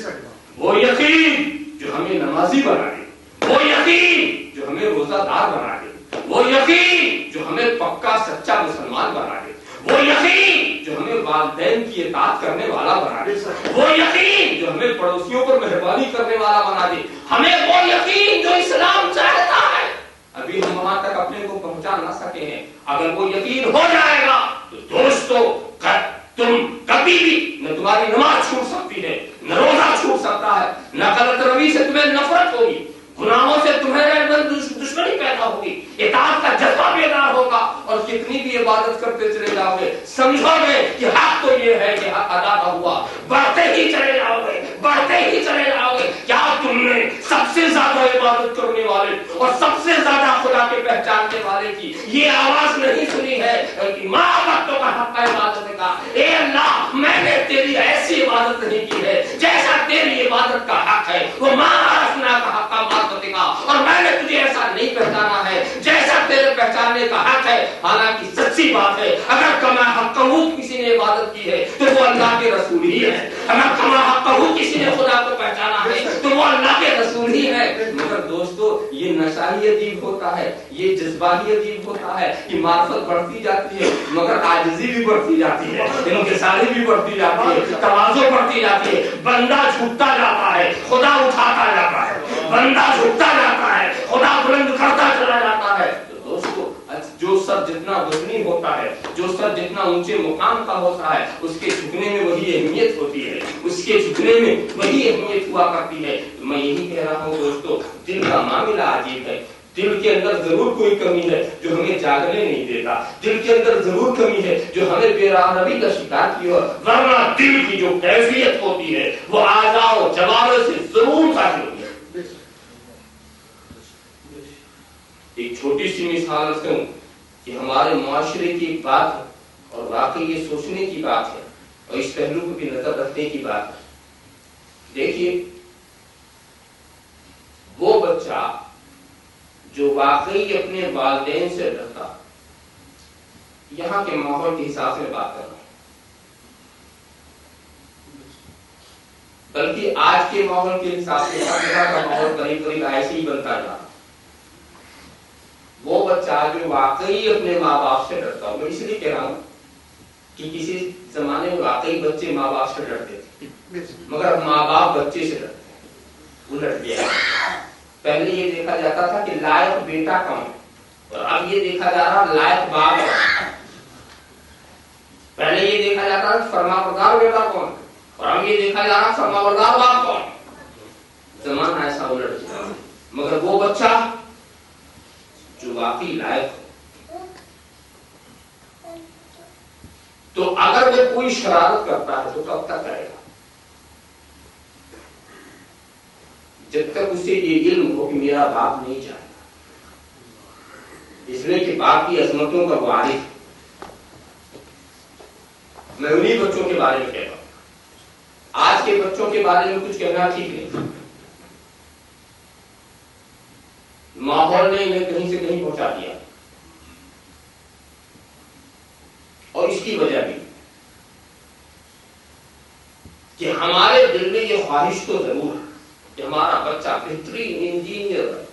وہ یقین جو ہمیں نمازی بنا دے، وہ یقین جو ہمیں روزہ دار بنا دے، وہ یقین جو ہمیں پکا سچا مسلمان بنا دے، وہ یقین جو ہمیں والدین کی اطاعت کرنے والا بنا دے، وہ یقین جو ہمیں پڑوسیوں پر مہربانی کرنے والا بنا دے، ہمیں وہ یقین جو اسلام چاہتا ہے۔ ابھی ہم وہاں تک اپنے کو پہنچا نہ سکے ہیں، اگر وہ یقین ہو جائے گا تو دوستو تم کبھی بھی نہ تمہاری نماز چھوٹ سکتی ہے، نہ روزہ چھوٹ سکتا ہے، نہ غلط روی سے تمہیں نفرت ہوگی، گناہوں سے تمہیں دشمنی پیدا گے، سمجھو گے کہ حق تو یہ ہے کہ حق ادا نہ ہوا، بڑھتے ہی چلے جاؤ گے، بڑھتے ہی چلے جاؤ گے۔ کیا تم نے سب سے زیادہ عبادت کرنے والے اور سب سے زیادہ خدا کے پہچاننے والے کی یہ آواز نہیں سنی ہے کہ ماں وقتوں کا حق عبادت کا، اے اللہ میں نے تیری ایسی عبادت نہیں کی ہے جیسا تیری عبادت کا حق ہے، وہ ماں رسنا کا حق عبادت کا، اور میں نے تجھے ایسا نہیں پہچانا ہے جیسا تیرے پہچاننے کا حق ہے۔ حالانکہ سچی بات ہے، اگر کما حق کسی نے عبادت کی ہے تو وہ اللہ کے رسول ہی ہے، اگر کما حق کسی نے خدا کو پہچانا ہے تو وہ اللہ کے رسول ہی ہے۔ مگر دوستو یہ نشہ ہی عجیب ہوتا ہے، یہ جذبہ ہی عجیب ہوتا ہے کہ معرفت بڑھتی جاتی ہے مگر عاجزی بھی بڑھتی جاتی ہے، انکساری بھی بڑھتی جاتی ہے، تواضع بڑھتی جاتی ہے۔ بندہ جھکتا جاتا ہے، خدا اٹھاتا جاتا ہے، بندہ جھکتا جاتا ہے، خدا بلند کرتا چلا جاتا ہے۔ تو دوستو جو سر جتنا وزنی ہوتا ہے، جو سر جتنا اونچے مقام کا ہوتا ہے، اس کے جھکنے میں وہی اہمیت ہوتی ہے، اس کے جھکنے میں وہی اہمیت ہوا کرتی ہے۔ میں یہی کہہ رہا ہوں دوستو، دل کا معاملہ عجیب ہے، دل کے اندر ضرور کوئی کمی ہے جو ہمیں جاگنے نہیں دیتا، دل کے اندر ضرور کمی ہے جو ہمیں بے راہنمی کا شکار کی ہو، ورنہ دل کی جو کیفیت ہوتی ہے وہ اعضاء و جوارح سے ضرور ظاہر ہوتی ہے۔ ایک چھوٹی سی مثال دوں کہ ہمارے معاشرے کی ایک بات ہے اور واقعی یہ سوچنے کی بات ہے اور اس پہلو کو بھی نظر رکھنے کی بات ہے۔ دیکھیے وہ بچہ جو واقعی اپنے والدین سے ڈرتا، یہاں کے ماحول کے حساب سے بات کر رہا ہوں، بلکہ آج کے ماحول کے حساب سے کا ماحول قریب قریب ایسے ہی بنتا جا رہا، وہ بچہ جو واقعی اپنے ماں باپ سے ڈرتا ہوں، میں اس لیے کہہ رہا ہوں کہ کسی زمانے میں واقعی بچے ماں باپ سے ڈرتے تھے مگر ماں باپ بچے سے ڈرتے ہیں، الٹ گیا۔ پہلے یہ دیکھا جاتا تھا کہ لائق بیٹا کون ہے اور اب یہ دیکھا جا رہا لائق باپ ہے۔ پہلے یہ دیکھا جاتا تھا فرما بردار بیٹا کون ہے اور اب یہ دیکھا جا رہا فرما بردار باپ کون ہے۔ زمانہ ایسا الٹ گیا، مگر وہ بچہ جو واقعی لائق ہو تو اگر وہ کوئی شرارت کرتا ہے تو کب تک کرے گا؟ جب تک اسے یہ علم ہو کہ میرا باپ نہیں جائے گا، اس لیے کہ باپ کی عظمتوں کا وہ عارف ہے۔ میں انہی بچوں کے بارے میں کہتا ہوں، آج کے بچوں کے بارے میں کچھ کہنا ٹھیک نہیں، ماحول نے انہیں کہیں سے کہیں پہنچا دیا اور اس کی وجہ بھی کہ ہمارے دل میں یہ خواہش تو ضرور ہے کہ ہمارا بچہ بہترین انجینئر بنے،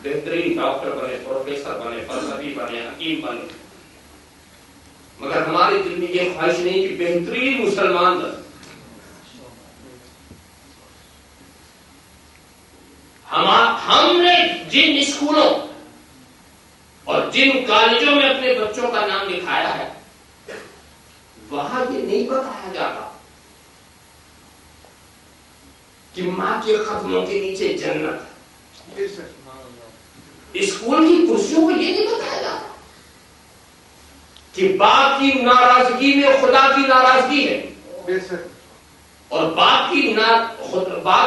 بہترین ڈاکٹر بنے، پروفیسر بنے، فلسفی بنے، حکیم بنے، مگر ہمارے دل میں یہ خواہش نہیں کہ بہترین مسلمان بنے۔ ہم نے جن اسکولوں اور جن کالجوں میں اپنے بچوں کا نام لکھایا ہے وہاں یہ نہیں بتایا جاتا کہ ماں کے قدموں کے نیچے جنت ہے۔ اسکول کی کرسیوں کو یہ نہیں بتایا جاتا کہ باپ کی ناراضگی میں خدا کی ناراضگی ہے اور باپ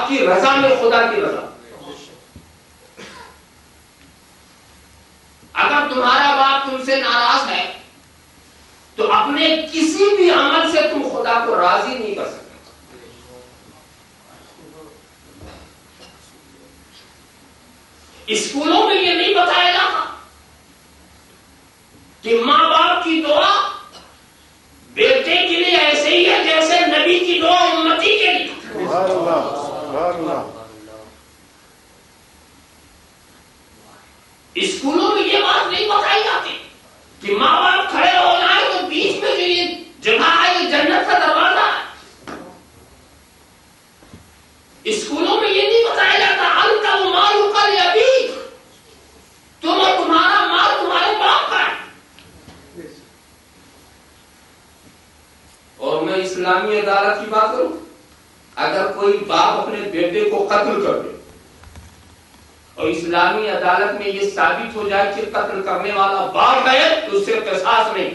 کی رضا میں خدا کی رضا۔ اگر تمہارا باپ تم سے ناراض ہے تو اپنے کسی بھی عمل سے تم خدا کو راضی نہیں کر سکتے۔ اسکولوں میں یہ نہیں بتایا جاتا کہ ماں باپ کی دعا بیٹے کے لیے ایسے ہی ہے جیسے نبی کی دعا امتی کے لیے۔ سبحان اللہ، سبحان اللہ۔ اسکولوں میں یہ بات نہیں بتائی جاتی کہ ماں باپ کھڑے ہو جائے تو بیچ میں جو یہ جگہ ہے یہ جنت کا دروازہ ہے۔ اسکولوں میں یہ نہیں بتایا جاتا انت ومالک لابیک، تم اور تمہارا مال تمہارے باپ کا ہے۔ اور میں اسلامی عدالت کی بات کروں، اگر کوئی باپ اپنے بیٹے کو قتل کر دے اور اسلامی عدالت میں یہ ثابت ہو جائے کہ قتل کرنے والا باپ ہے تو اس سے قصاص نہیں،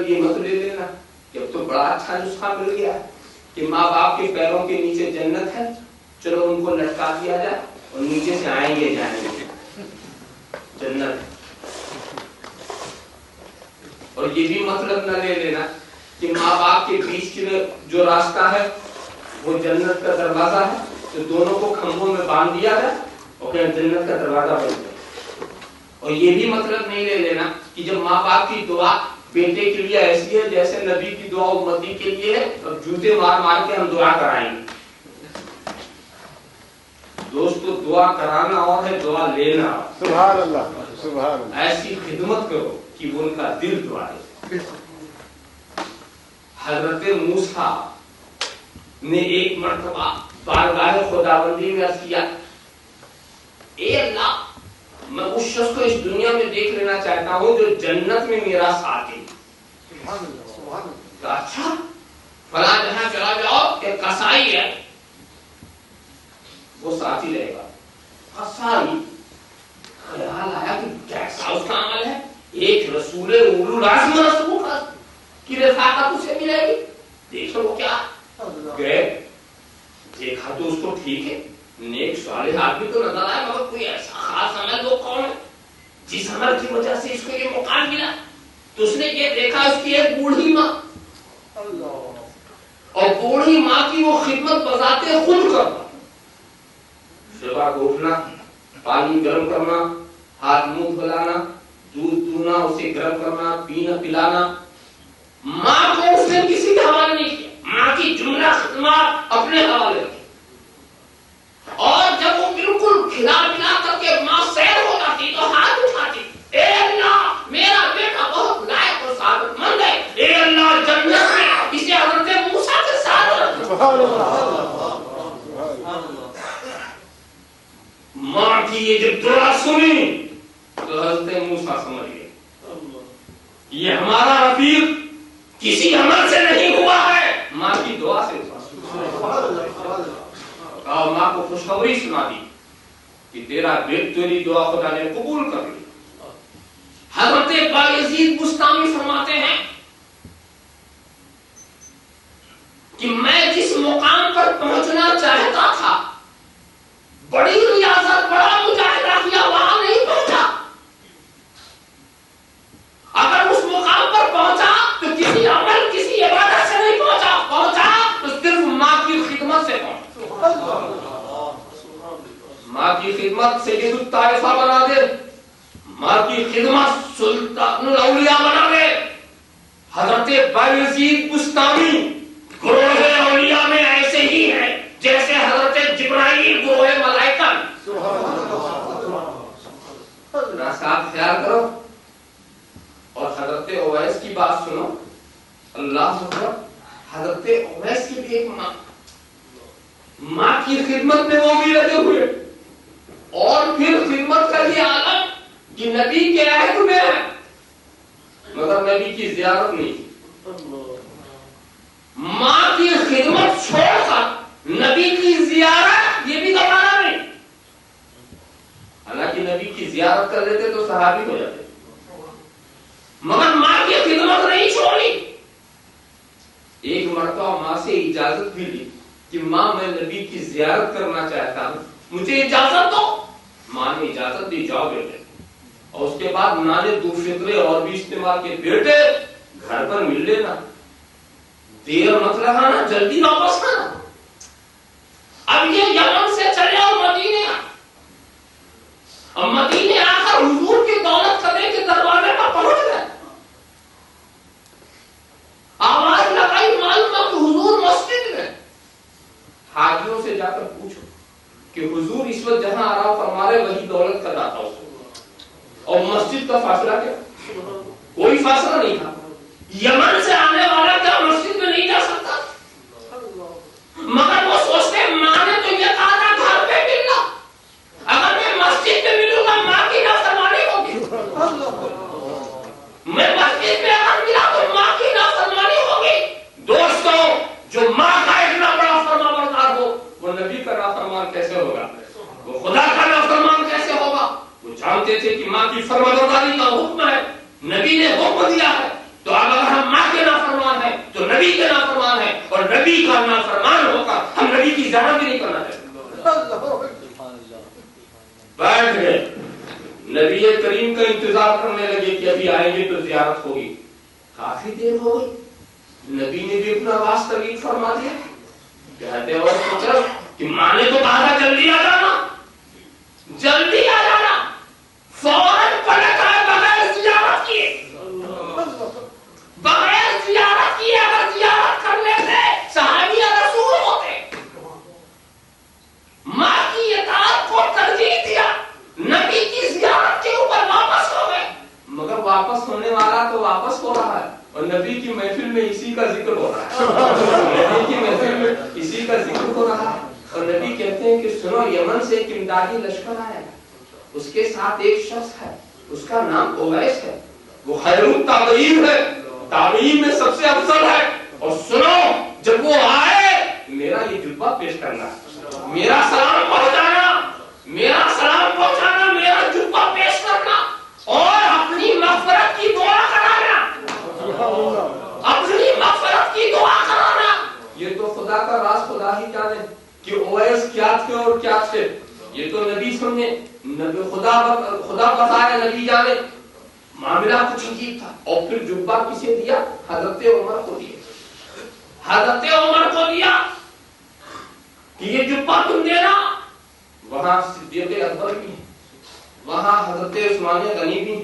مطلب یہ مت لے لینا کہ اب تو بڑا اچھا نسخہ مل گیا کہ ماں باپ کے پیروں کے نیچے جنت ہے، چلو ان کو لٹکا دیا جائے اور نیچے سے آئیں گے جائیں گے جنت۔ اور یہ بھی مطلب نہ لے لینا کہ ماں باپ کے بیچ کے جو راستہ ہے وہ جنت کا دروازہ ہے، تو دونوں کو کھمبوں میں باندھ دیا جائے اور پھر جنت کا دروازہ بن جائے۔ اور یہ بھی مطلب نہیں لے لینا کہ جب ماں باپ کی دعا بیٹے کے لیے ایسی ہے جیسے نبی کی دعا امتی کے لیے ہے، اور جوتے مار مار کے ہم دعا کرائیں گے۔ دوستو دعا کرانا اور ہے، دعا لینا۔ سبحان اللہ، سبحان اللہ۔ ایسی خدمت کرو کہ وہ ان کا دل دوڑے۔ حضرت موسیٰ نے ایک مرتبہ بارگاہ خداوندی میں عرض کیا، اے اللہ میں اس شخص کو اس دنیا میں دیکھ لینا چاہتا ہوں جو جنت میں میرا ساتھی۔ اچھا فلاں جہاں چلا جاؤ کہ قصائی ہے وہ ساتھی رہے گا۔ قصائی، خیال آیا کہ کیسا اس کا عمل ہے، ایک رسول اولو العزم رسول کی رفاقت اسے ملے گی، دیکھو وہ کیا گئے، دیکھا تو اس کو ٹھیک ہے، نیک صالح آدمی تو نظر آئے، مگر کوئی ایسا خاص عمل وہ کون ہے جس عمل کی وجہ سے اس کو یہ مقام ملا؟ تو اس نے یہ دیکھا اس کی ایک بوڑھی ماں، اور بوڑھی ماں کی وہ خدمت بذات خود کرنا، صبح کو اٹھنا، پانی گرم کرنا، ہاتھ منہ دھلانا، دودھ دھونا، اسے گرم کرنا، پینا پلانا۔ ماں کو اس نے کسی کے حوالے نہیں کیا، ماں کی جملہ خدمات اپنے حوالے رکھی، اور جب وہ بالکل کھلا پلا کر کے ماں سیر ہو جاتی تو ہاتھ اٹھاتی، اے اللہ میرا بیٹا بہت لائق اور ثابت مند ہے، اے اللہ جنت میں اسے حضرت موسیٰ کے ساتھ رکھ۔ ماں کی یہ جب دعا سنی تو حضرت موسیٰ سمجھ گئے یہ ہمارا رفیق کسی عمل سے نہیں ہوا ہے، ماں کی دعا سے ہوا۔ اور ماں کو خوشخبری سنا دی کہ تیرا بیٹ تیری دعا خدا نے قبول کر لی۔ حضرت بایزید بستامی فرماتے ہیں کہ میں جس مقام پر پہنچنا چاہتا تھا، بڑی ریاضت بڑا مجاہدہ کیا، وہاں نہیں پہنچا۔ اگر اس مقام پر پہنچا تو کسی عمل کسی عبادت سے نہیں پہنچا تو صرف ماں کی خدمت سے پہنچا۔ ماں کی خدمت سید الطائفہ بنا دے، ماں کی خدمت سلطان الاولیاء بنا دے۔ حضرت بایزید بستامی گروہ اولیاء میں ایسے ہی ہیں جیسے حضرت جبرائیل گروہ ملائکہ۔ صاحب خیال کرو، اور حضرت اویس کی بات سنو، اللہ اکبر، حضرت اویس کی بھی ایک ماں کی خدمت میں وہ بھی لگے ہوئے، اور پھر خدمت کا یہ عالم کہ نبی کے عہد میں ہے مگر نبی کی زیارت نہیں کی۔ ماں کی خدمت چھوڑ کر نبی کی زیارت یہ بھی گوارا نہیں، حالانکہ نبی کی زیارت کر لیتے تو صحابی ہو جاتے، مگر ماں کی خدمت نہیں چھوڑی۔ ایک مرتبہ ماں سے اجازت بھی لی کہ ماں میں نبی کی زیارت کرنا چاہتا ہوں، مجھے اجازت دو۔ ماں نے اجازت دی، جاؤ بیٹے۔ اور اس کے بعد ماں نے دو فطرے اور بھی استعمال کے، بیٹے گھر پر مل لینا، دیر مت لگانا، جلدی واپس آنا۔ اب یہ یمن سے چلے اور مدینے آ، اور مدینے آ کر حضور کی دولت کرنے کے دروازے پر پہنچ گئے، آواز لگائی، معلوم ہے کہ حضور مسجد میں۔ حاجیوں سے جا کر پوچھو کہ حضور اس وقت جہاں آرام فرما رہے وہی دولت کا داتا اس کو، اور مسجد کا فاصلہ کیا؟ کوئی فاصلہ نہیں تھا۔ یمن سے آنے والا کیا مسجد میں نہیں جا سکتا؟ مگر وہ سوچتے ماں نے تو یہ کہا تھا گھر پہ ملنا، اگر میں مسجد میں ملوں گا ماں کی نافرمانی ہوگی، میں مسجد میں اگر ملا تو ماں کی نافرمانی ہوگی۔ دوستوں جو ماں کا اتنا بڑا فرما بردار ہو وہ نبی کا نافرمان کیسے ہوگا، وہ خدا کا نافرمان کیسے ہوگا؟ وہ جانتے تھے کہ ماں کی فرما برداری کا حکم ہے، نبی نے حکم دیا ہے، تو اگر ہم نبی کا نافرمان ہو کر ہم نبی کی زیارت بھی نہیں کرنا چاہتے. بیٹھ گئے, نبی کریم کا انتظار کرنے لگے کہ ابھی آئیں گے تو زیارت ہوگی. کافی دیر ہو گئی, نبی نے بھی اپنا آواز طویل فرما دیا. کہتے اور پوچھا کہ ماں نے تو کہا تھا جلدی آ جانا, جلدی آ جانا. فوراً پلٹ آئے بغیر زیارت کیے, بغیر زیارت کیے. اگر زیارت کر لیتے صحابی رسول ہوتے. ماں کی اطاعت کو ترجیح دیا, نبی کی زیارت کے اوپر واپس ہو گئے. مگر واپس ہونے والا تو واپس ہو رہا ہے, اور نبی کی محفل میں اسی کا ذکر ہو رہا ہے. نبی کی محفل میں اسی کا ذکر ہو رہا ہے. اور نبی کہتے ہیں کہ سنو, یمن سے ایک امدادی لشکر آیا, اس کے ساتھ ایک شخص ہے, اس کا نام اویس ہے, وہ خیر التابعین ہے, تابعین میں سب سے افضل ہے. اور سنو, جب وہ آئے میرا یہ جبہ پیش کرنا, میرا سلام پہنچانا, میرا سلام پہنچانا, میرا جبہ پیش کرنا, اور اپنی مغفرت کی دعا کرانا, اپنی مغفرت کی دعا کرانا. یہ تو خدا کا راز خدا ہی جانے کہ اویس کیا تھے اور کیا تھے. یہ تو نبی سمجھے, خدا بتایا, نبی جانے. معاملہ کچھ عجیب تھا. اور پھر جبہ کسے دیا؟ حضرت عمر کو دیا. حضرت عمر کو دیا کہ یہ جبہ تم دینا. وہاں صدیق اکبر بھی, وہاں حضرت عثمان غنی بھی,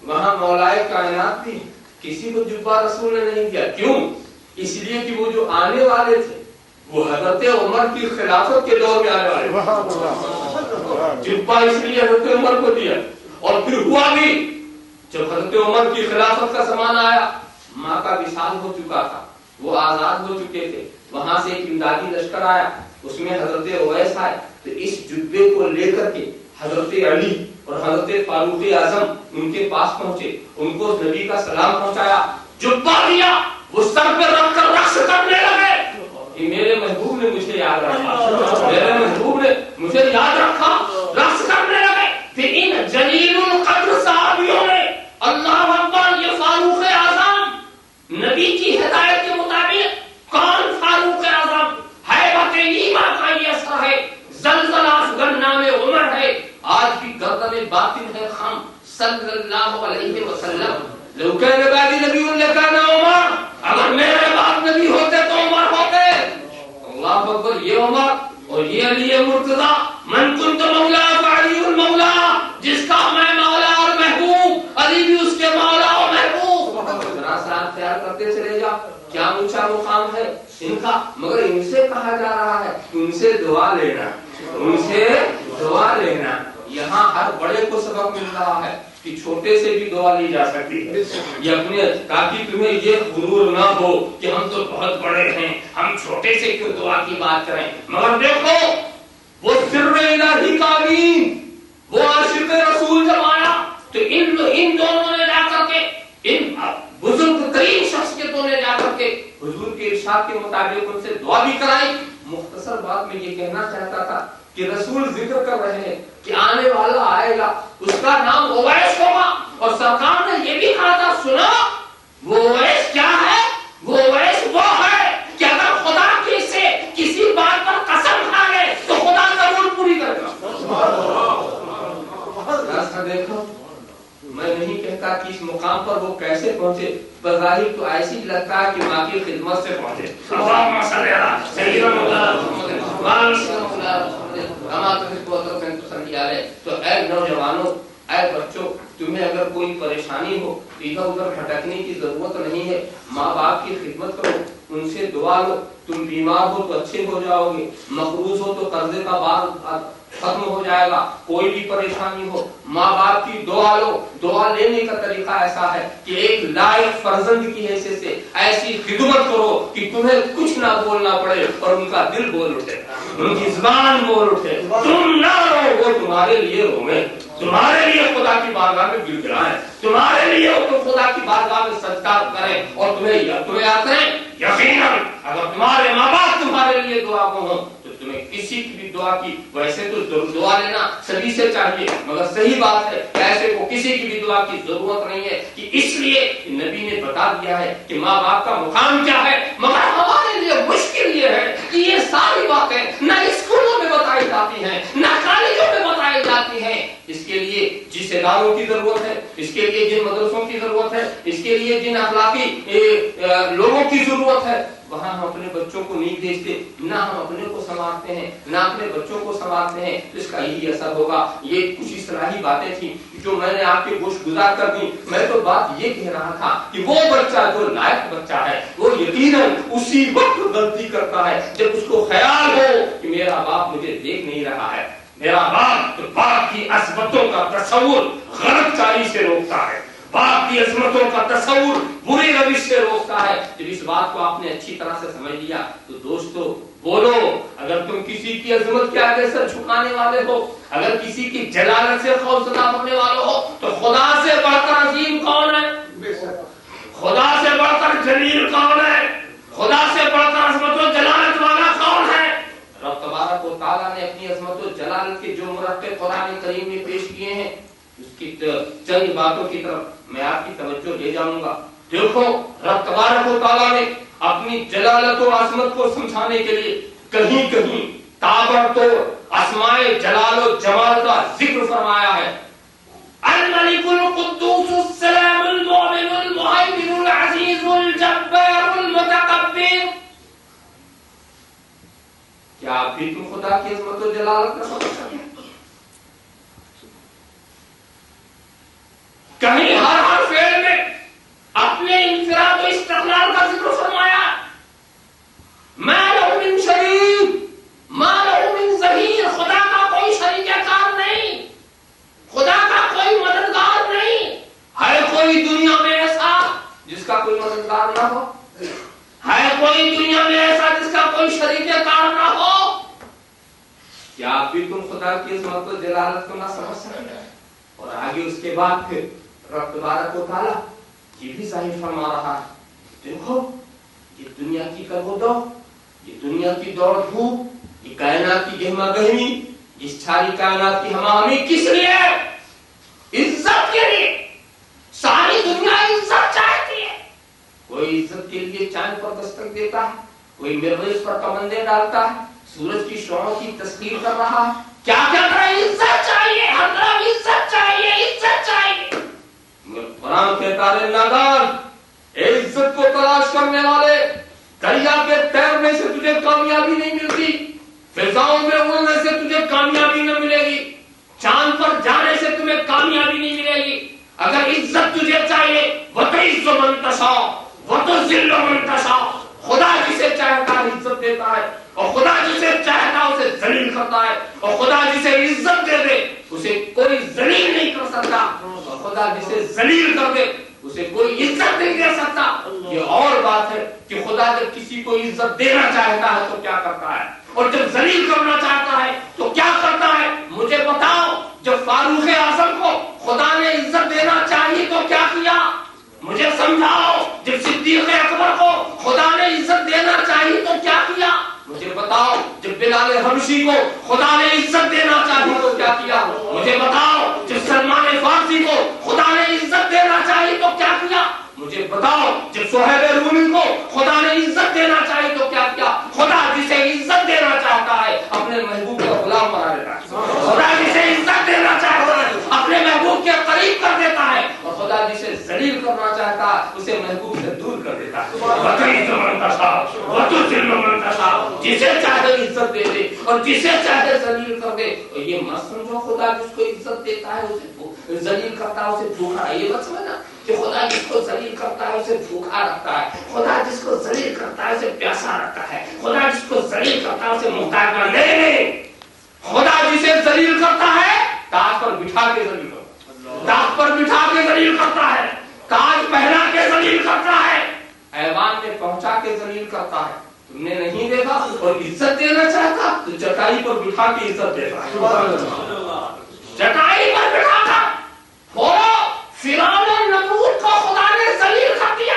وہاں مولائے کائنات بھی. کسی کو جبہ رسول نے نہیں دیا. کیوں؟ اس لیے کہ وہ جو آنے والے تھے وہ حضرت عمر کی خلافت کے دور میں آنے والے تھے. جبہ اس لیے حضرت عمر کو دیا. اور پھر ہوا بھی, جب حضرت عمر کی خلافت کا زمانہ آیا, ماں کا وصال ہو چکا تھا, وہ آزاد ہو چکے تھے. وہاں سے ایک امدادی لشکر آیا, اس میں حضرت اویس آئے. تو اس جبے کو لے کر کے حضرت علی اور حضرت فاروق اعظم ان کے پاس پہنچے, ان کو نبی کا سلام پہنچایا, جبہ دیا, وہ سر پہ رکھ کر رقص کرنے لگے کہ میرے محبوب نے مجھے یاد رکھا, میرے محبوب نے مجھے یاد رکھا. رقص کرنے لگے. پھر ان جلیل القدر صحابیوں نے اللہ اکبر, یہ فاروق اعظم نبی کی ہدایت کے مطابق, کون فاروق اعظم؟ ہیبت ایمان کا یہ اثر ہے, زلزلہ افغان نام عمر ہے, آج بھی گردن باطن ہے خم صلی اللہ علیہ وسلم. لو کان بعدی نبی لکان عمر, اگر میرے بعد نبی ہوتے تو عمر ہوتے. اللہ اکبر. یہ عمر اور یہ علی مرتضی, من کنت مولا فعلی المولا, جس کا میں مولا اور محبوب, علی بھی اس کے مولا اور محبوب. ذرا سا خیال کرتے چلے جا, کیا اونچا مقام ہے ان کا. مگر ان سے کہا جا رہا ہے ان سے دعا لینا, ان سے دعا لینا. یہاں ہر بڑے کو سبق مل رہا ہے کہ چھوٹے سے بھی دعا لی جا سکتی ہے. یہ اپنے, تاکہ تمہیں یہ غرور نہ ہو کہ ہم تو بہت بڑے ہیں, ہم چھوٹے سے کیوں دعا کی بات کریں. مگر دیکھو, وہ سر الہی کا امین, وہ عاشق رسول جب آیا تو ان دونوں نے جا کر کے, ان بزرگ ترین شخصیتوں نے جا کر کے حضور کے ارشاد کے مطابق ان سے دعا بھی کرائی. مختصر بات میں یہ کہنا چاہتا تھا کہ رسول ذکر کر رہے ہیں کہ آنے والا آئے گا, اس کا نام اویس ہوگا. اور سرکار نے یہ بھی کہا تھا, سنا وہ اویس کیا ہے؟ وہ اویس وہ ہے کہ اگر خدا کی سے کسی بات پر قسم کھا لے تو خدا ضرور پوری کرے گا. راستہ دیکھو, میں نہیں کہتا کہ اس مقام پر وہ کیسے پہنچے, بظاہر تو ایسی لگتا ہے کہ ماں کی خدمت سے پہنچے. اللہم صلی علی سیدنا محمد تو اے نوجوانوں, اے بچوں, تمہیں اگر کوئی پریشانی ہو ادھر ادھر بھٹکنے کی ضرورت نہیں ہے. ماں باپ کی خدمت کرو, ان سے دعا لو. تم بیمار ہو تو اچھے ہو جاؤ گے, مقروض ہو تو قرضے کا بار ختم ہو جائے گا. کوئی بھی پریشانی ہو, ماں باپ کی دعا لو. دعا لینے کا طریقہ ایسا ہے کہ ایک لائق فرزند کی حیثیت سے ایسی خدمت کرو کہ تمہیں کچھ نہ بولنا پڑے اور ان کا دل بول اٹھے, ان کی زبان بول اٹھے. تم نہ رو, وہ تمہارے لیے روئیں, تمہارے لیے خدا کی بارگاہ میں گر گرائیں, تمہارے لیے خدا کی بارگاہ میں سجدہ کریں, اور تمہیں یاد کریں یقیناً اگر تمہارے ماں باپ تمہارے لیے دعا کو ہوں تو تمہیں کسی کی بھی دعا کی, ویسے تو دعا لینا سبھی سے چاہیے, مگر صحیح بات ہے ایسے کو کسی کی بھی دعا کی ضرورت نہیں ہے. کہ اس لیے نبی نے بتا دیا ہے کہ ماں باپ کا مقام کیا ہے. مگر ہمارے لیے مشکل اداروں کی ضرورت ہے، اس کے لیے جن مدرسوں کی ضرورت ہے، اس کے لیے جن اخلاقی لوگوں کی ضرورت ہے، وہاں ہم اپنے بچوں کو نہیں بھیجتے، نہ ہم اپنے کو سنوارتے ہیں، نہ اپنے بچوں کو سنوارتے ہیں، تو اس کا یہی اثر ہوگا۔ یہ کچھ اصلاحی باتیں تھیں جو میں نے آپ کے گوش گزار کر دی۔ میں تو بات یہ کہہ رہا تھا کہ وہ بچہ جو لائق بچہ ہے وہ یقیناً اسی وقت غلطی کرتا ہے جب اس کو خیال ہو کہ میرا باپ مجھے دیکھ نہیں رہا ہے، میرا باپ کی عظمتوں کا تصور غلط چالی سے روکتا ہے، باپ کی عظمتوں کا تصور بری روش سے روکتا ہے۔ جب اس بات کو آپ نے اچھی طرح سے سمجھ لیا تو دوستو بولو، اگر تم کسی کی عظمت کے آگے سر جھکانے والے ہو، اگر کسی کی جلالت سے خوفزدہ ہونے والے ہو، تو خدا سے بڑھ کر عظیم کون ہے؟ خدا سے بڑھ کر جلیل کون ہے؟ خدا سے بڑھ کر عظمت و جلالت والا کون ہے؟ رب تبارک و تعالیٰ نے اپنی عظمت و جلالت کے جو مرتبے قرآن کریم میں پیش کیے ہیں، اس کی چند باتوں کی طرف میں آپ کی توجہ لے جاؤں گا۔ دیکھو، رب تبارک و تعالیٰ نے اپنی جلالت و عظمت کو سمجھانے کے لیے کہیں کہیں تابڑتوڑ اسماء جلال و جمال کا ذکر فرمایا ہے۔ الملک القدوس السلام المؤمن المہیمن العزیز الجبار المتکبر۔ کیا آپ بھی تم خدا کی عظمت و جلالت کا سمجھ سکتے ہیں؟ کہیں ہر فعل میں اپنے انفراد و استقلال کا ذکر فرمایا۔ ما لہ من شریک، ما لہ من ظہیر، خدا کا کوئی شریک کار نہیں، خدا کا کوئی مددگار نہیں۔ ہے کوئی دنیا میں ایسا جس کا کوئی مددگار نہ ہو؟ ہے کوئی دنیا میں ایسا جس کا کوئی شریک کار نہ ہو؟ کیا آپ بھی تم خدا کی عظمت و جلالت کو نہ سمجھ سکتے؟ اور آگے اس کے بعد پھر رب تبارک و تعالیٰ یہ بھی ظاہر فرما رہا ہے، دیکھو یہ دنیا کی کرودو، یہ دنیا کی دوڑ دھوپ، یہ کائنات کی گہما گہمی، اس ساری کائنات کی ہما ہمی کس لیے؟ عزت کے لیے۔ ساری دنیا عزت چاہتی ہے۔ کوئی عزت کے لیے چاند پر دستک دیتا ہے، کوئی مریخ پر کمندیں ڈالتا ہے، سورج کی شعاعوں کی تسخیر کر رہا ہے، کیا کہہ رہا ہے؟ عزت چاہیے، ہر طرف عزت چاہیے، عزت چاہیے۔ قرآن کہتا ہے نادان، اے عزت کو تلاش کرنے والے، دریا کے تیرنے سے تجھے کامیابی نہیں ملتی، فضاؤں میں اڑنے سے تجھے کامیابی نہ ملے گی، چاند پر جانے سے تمہیں کامیابی نہیں ملے گی۔ اگر عزت تجھے چاہیے، وَتُعِزُّ مَن تَشَاءُ وَتُذِلُّ مَن تَشَاءُ، خدا جسے چاہتا ہے عزت دیتا ہے، اور خدا جسے چاہتا ہے اسے ذلیل کرتا ہے، اور خدا جسے عزت دے دے اسے کوئی ذلیل نہیں کر سکتا، اور خدا جسے ذلیل کر دے اسے کوئی عزت نہیں دے سکتا۔ یہ اور بات ہے کہ خدا جب کسی کو عزت دینا چاہتا ہے تو کیا کرتا ہے، اور جب ذلیل کرنا چاہتا ہے تو کیا کرتا ہے؟ مجھے بتاؤ، جب فاروق اعظم کو خدا نے عزت دینا چاہیے تو کیا کیا؟ مجھے سمجھاؤ، جب صدیق اکبر کو خدا نے عزت دینا چاہیے تو کیا کیا؟ مجھے بتاؤ، جب بلال حبشی کو خدا نے عزت دینا چاہیے تو کیا کیا؟ مجھے بتاؤ، جب سلمان فارسی کو خدا نے عزت دینا چاہیے تو کیا کیا؟ مجھے بتاؤ، جب صہیب رومی کو خدا نے عزت دینا چاہیے تو کیا کیا؟ خدا جسے عزت دینا چاہتا ہے اپنے محبوب کا غلام بنا دیتا ہے، خدا جسے عزت دینا چاہتا ہے اپنے محبوب کے قریب کر دیتا ہے، اور خدا جسے ذلیل کرنا چاہتا ہے اسے محبوب سے دور کر دیتا ہے۔ وَتُعِزُّ مَن تَشَاءُ وَتُذِلُّ مَن تَشَاءُ، جسے چاہے عزت دے دے اور جسے چاہے ذلیل کر دے۔ اور یہ مت سمجھو خدا جس کو عزت دیتا ہے اسے ذلیل کرتا ہے اسے بھوکا، یہ مت سمجھنا کہ خدا جس کو ذلیل کرتا ہے اسے بھوکا رکھتا ہے، خدا جس کو ذلیل کرتا ہے اسے پیاسا رکھتا ہے، خدا جس کو ذلیل کرتا ہے اسے محتاج بنا۔ نہیں، خدا جسے ذلیل کرتا ہے تاج پر بٹھا کے ذلیل کرتا ہے، تاج پر بٹھا کے ذلیل کرتا ہے، تاج پہنا کے ذلیل کرتا ہے، ایوان میں پہنچا کے ذلیل کرتا ہے۔ تم نے نہیں دیکھا اور عزت دینا چاہتا تو چٹائی پر بٹھا کے عزت دیتا ہے، چٹائی پر بٹھا کر۔ فرعون اور نمرود کو خدا نے ذلیل کر دیا،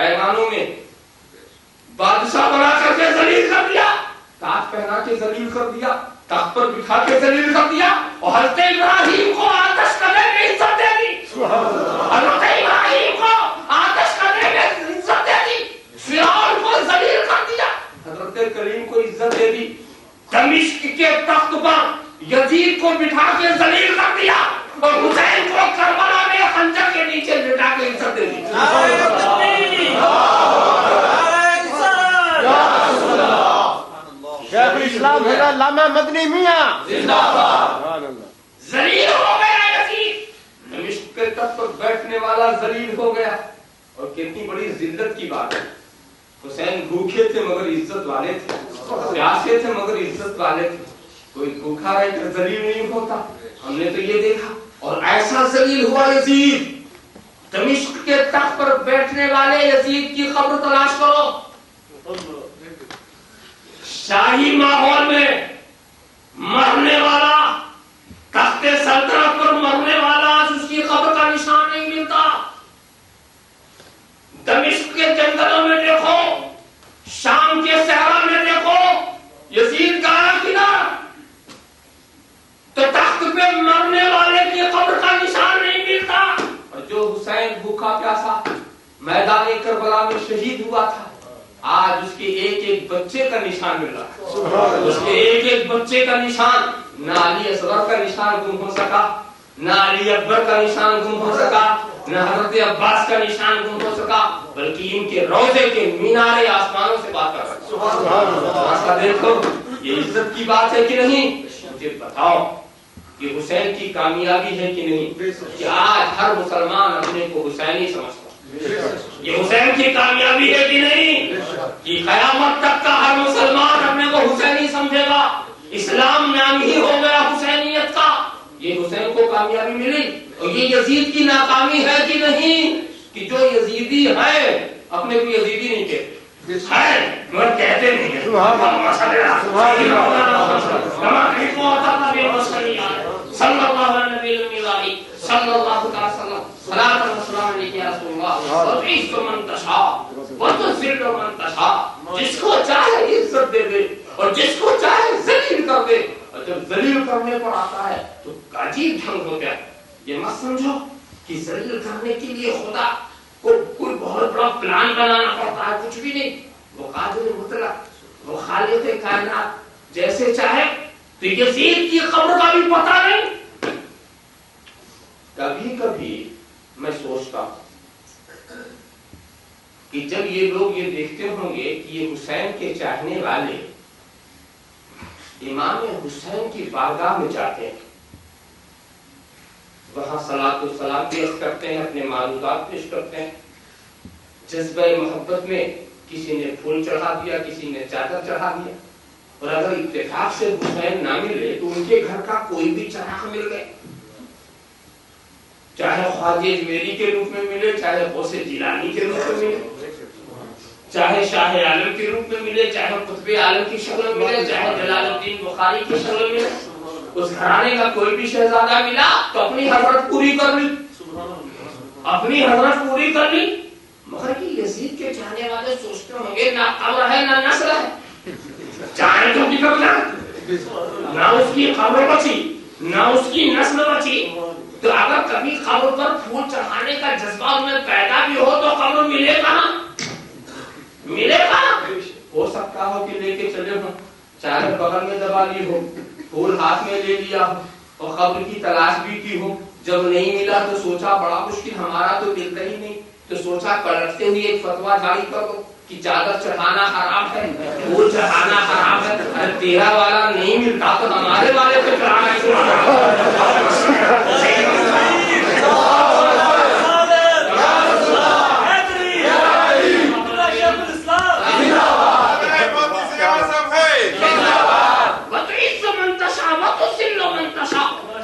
ایوانوں میں بادشاہ بنا کر کے ذلیل کر دیا، تاج پہنا کے ذلیل کر دیا، تخت پر بٹھا کے ذلیل کر دیا، اور حضرت ابراہیم کو آتش قدے میں عزت دے دی، حضرت ابراہیم کو آتش قدے میں عزت دے دی، فرعون کو ذلیل کر دیا، حضرت کریم کو عزت دے دی، دمشق کے تخت پر یزید کو بٹھا کے ذلیل کر دیا، اور حسین کو کربلا میں خنجر کے نیچے لٹا کے عزت دے دی. شیخ الاسلام حضرت علامہ مدنی میاں زندہ باد. ذلیل ہو گیا یزید، دمشق کے تخت پر بیٹھنے والا ذلیل ہو گیا. اور کتنی بڑی ذلت کی بات ہے. حسین بھوکے تھے مگر عزت والے تھے، پیاسے تھے مگر عزت والے تھے. کوئی بھوکا رہ کر ذلیل نہیں ہوتا، ہم نے تو یہ دیکھا. اور ایسا ذلیل ہوا یزید، دمشق کے تخت پر بیٹھنے والے یزید کی قبر تلاش کرو. شاہی ماحول میں مرنے والا، تخت سلطنت پر مرنے والا، اس کی قبر کا نشان نہیں ملتا. دمشق کے جنگلوں میں دیکھو، شام کے صحرا میں دیکھو، یزید گایا کدھر؟ تو تخت پہ مرنے والے کی قبر کا نشان نہیں ملتا. اور جو حسین بھوکا پیاسا میدان کربلا میں شہید ہوا تھا، آج اس کے ایک ایک بچے کا نشان مل رہا ہے. اس کے ایک ایک بچے کا نشان. نہ علی اصغر کا نشان گم ہو سکا، نہ علی اکبر کا نشان گم ہو سکا، نہ حضرت عباس کا نشان گم ہو سکا، بلکہ ان کے روضے کے مینارے آسمانوں سے بات کر رہا ہے. دیکھو یہ عزت کی بات ہے کہ نہیں؟ مجھے بتاؤ کہ حسین کی کامیابی ہے کہ نہیں کہ آج ہر مسلمان اپنے کو حسینی سمجھتا. یہ حسین کی کامیابی ہے کہ نہیں کہ قیامت تک کا ہر مسلمان اپنے کو حسینی سمجھے گا. اسلام نام ہی ہو گیا حسینیت کا. یہ حسین کو کامیابی ملی. اور یہ یزید کی ناکامی ہے کہ نہیں کہ جو یزیدی ہے اپنے کو یزیدی نہیں کہتے ہے مگر کہتے نہیں ہیں. صلی اللہ علیہ وسلم صلی اللہ تعالی وسلم صلاۃ و سلام علیک یا رسول اللہ وتعز من تشاء وتذل من تشاء. جس کو چاہے عزت دے دے اور جس کو چاہے ذلیل کر دے. اور جب ذلیل کرنے پر آتا ہے تو عجیب ڈھنگ ہوتا ہے. یہ مت سمجھو کہ ذلیل کرنے کے لیے خدا کو کوئی بہت بڑا پلان بنانا پڑتا ہے. کچھ بھی نہیں. وہ قادر مطلق، وہ خالق کائنات جیسے چاہے. تو یزید کی قبر کا بھی پتہ نہیں. کبھی کبھی میں سوچتا ہوں کہ جب یہ لوگ یہ دیکھتے ہوں گے کہ یہ حسین کے چاہنے والے امام حسین کی بارگاہ میں جاتے ہیں، وہاں صلاۃ و سلام پیش کرتے ہیں، اپنے معروضات پیش کرتے ہیں، جذبہ محبت میں کسی نے پھول چڑھا دیا، کسی نے چادر چڑھا دیا. اور اگر اتفاق سے حسین نہ ملے تو ان کے گھر کا کوئی بھی چراغ مل گئے، چاہے خواجہ اجمیری کے روپ میں ملے، چاہے غوث جیلانی کے روپ میں ملے، چاہے شاہ عالم کے روپ میں ملے، چاہے قطب عالم کی شکل میں ملے، چاہے جلال الدین بخاری کی شکل میں ملے. اس گھرانے کا کوئی بھی شہزادہ ملا تو اپنی حضرت پوری کر لی، اپنی حضرت پوری کر لی. مگر کہ یزید کے چاہنے والے سوچتے ہوں گے نہ قبر ہے نہ نسل ہے، چاہے تو بھی نہ اس کی قبر بچی نہ اس کی نسل بچی. تو اگر کبھی قبر پر پھول چڑھانے کا جذبہ میں پیدا بھی ہو تو قبر ملے کہاں؟ ملے کہاں؟ ہو سکتا ہو کہ لے کے چلے ہوں، چاہے بغل میں دبا لی ہو، پھول ہاتھ میں لے لیا ہو اور قبر کی تلاش بھی کی ہو. جب نہیں ملا تو سوچا بڑا مشکل، ہمارا تو ملتا ہی نہیں. تو سوچا پلٹتے ہوئے ایک فتویٰ جاری کر دو کہ چادر چڑھانا حرام ہے، پھول چڑھانا حرام ہے. اگر تیرا والا نہیں ملتا تو ہمارے والے کو چڑھانا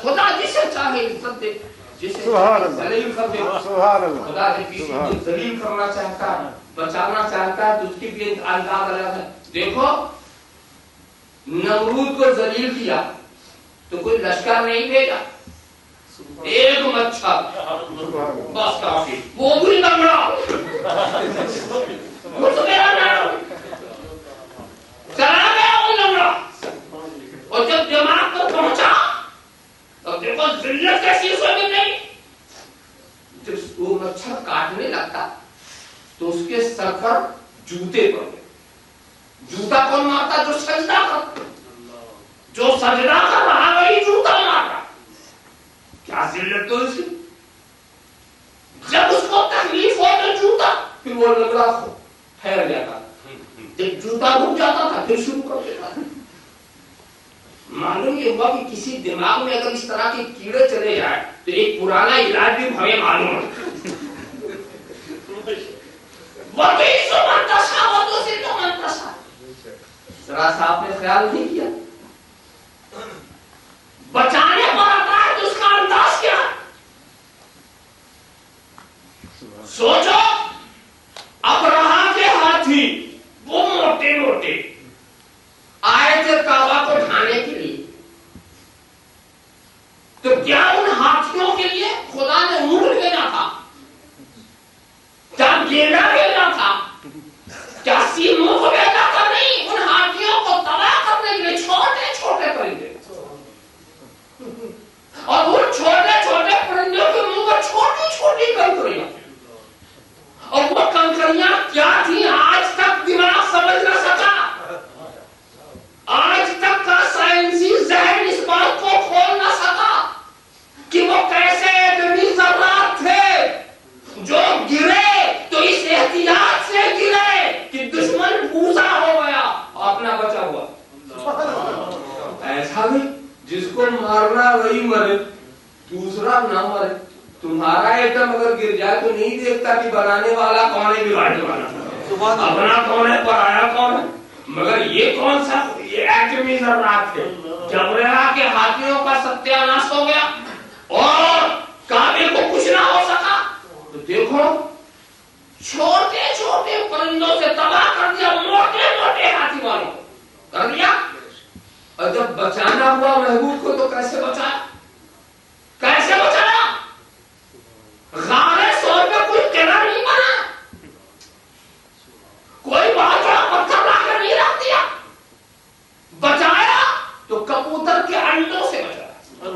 خدا جسے چاہے عزت دے، جسے ذلیل کر دے. خدا جب کسی کو ذلیل کرنا چاہتا ہے، بچانا چاہتا ہے تو اس کی بھی انداز الگ ہے. دیکھو نمرود کو ذلیل کیا تو کوئی لشکر نہیں بھیجا، ایک مچھر بس کافی، وہ بھی لنگڑا چلا گیا وہ لنگڑا. اور جب دماغ پر پہنچا تو دیکھو ذلت کیسی اس میں نہیں. جب وہ مچھر کاٹنے لگتا تو اس کے سر پر جوتے پڑ گئے. جوتا کون مارتا؟ جو سجدہ کر رہا وہی جوتا مارتا. کیا کیا ذلت تو اس کی. جب اس کو تکلیف ہو تو جوتا پھر وہ لگڑا ٹھہر جاتا. جب جوتا رک جاتا تھا پھر شروع کر دیتا تھا. معلوم یہ ہوا کہ کسی دماغ میں اگر اس طرح کے کیڑے چلے جائے تو ایک پرانا علاج بھی ہمیں معلوم ہے. وہ تو اس کو منتشا وہ تو صرف منتشا. ذرا سا آپ نے خیال نہیں کیا بچانے پر آتا ہے تو اس کا انداز کیا ہے. سوچو ابرہا کے ہاتھی وہ موٹے موٹے آئے تھے کعبہ کو ڈھانے کے لیے. تو کیا ان ہاتھیوں کے لیے خدا نے اونٹ بھیجا تھا؟ کیا گینڈا بھیجا تھا؟ کیا سیموخ بھیجا تھا؟ نہیں. ان ہاتھیوں کو تباہ کرنے کے لیے چھوٹے چھوٹے پرندے اور ان چھوٹے چھوٹے پرندوں کے منہ پر چھوٹی چھوٹی کنکریاں. اور وہ کنکریاں کیا تھی آج تک دماغ سمجھ نہ سکا. آج تک کا سائنسی ذہن اس بات کو کھول نہ سکا کہ وہ کیسے ایٹمی ذرات تھے جو گرے تو اس احتیاط سے گرے کہ دشمن پوزا ہو گیا اور اپنا بچا ہوا. ایسا بھی جس کو مارنا وہی مرے دوسرا نہ مرے. تمہارا ایٹم اگر گر جائے تو نہیں دیکھتا کہ بنانے والا کون ہے بگاڑنے والا اپنا کون ہے پرایا کون ہے. مگر یہ کون سا یہ ایٹمی ذرات تھے. جبریلا کے ہاتھیوں کا ستیہ ناش ہو گیا اور کعبے کو کچھ نہ ہو سکا. تو دیکھو چھوٹے چھوٹے پرندوں سے تباہ کر دیا موٹے موٹے ہاتھی والوں کر دیا. اور جب بچانا ہوا محبوب کو تو کیسے بچایا؟ کیسے بچایا؟ غارے سور میں کوئی قلعہ نہیں بنا. کوئی بہت بڑا پتھر لا کر نہیں رکھ دیا. بچایا تو کبوتر کے انڈوں سے بچایا.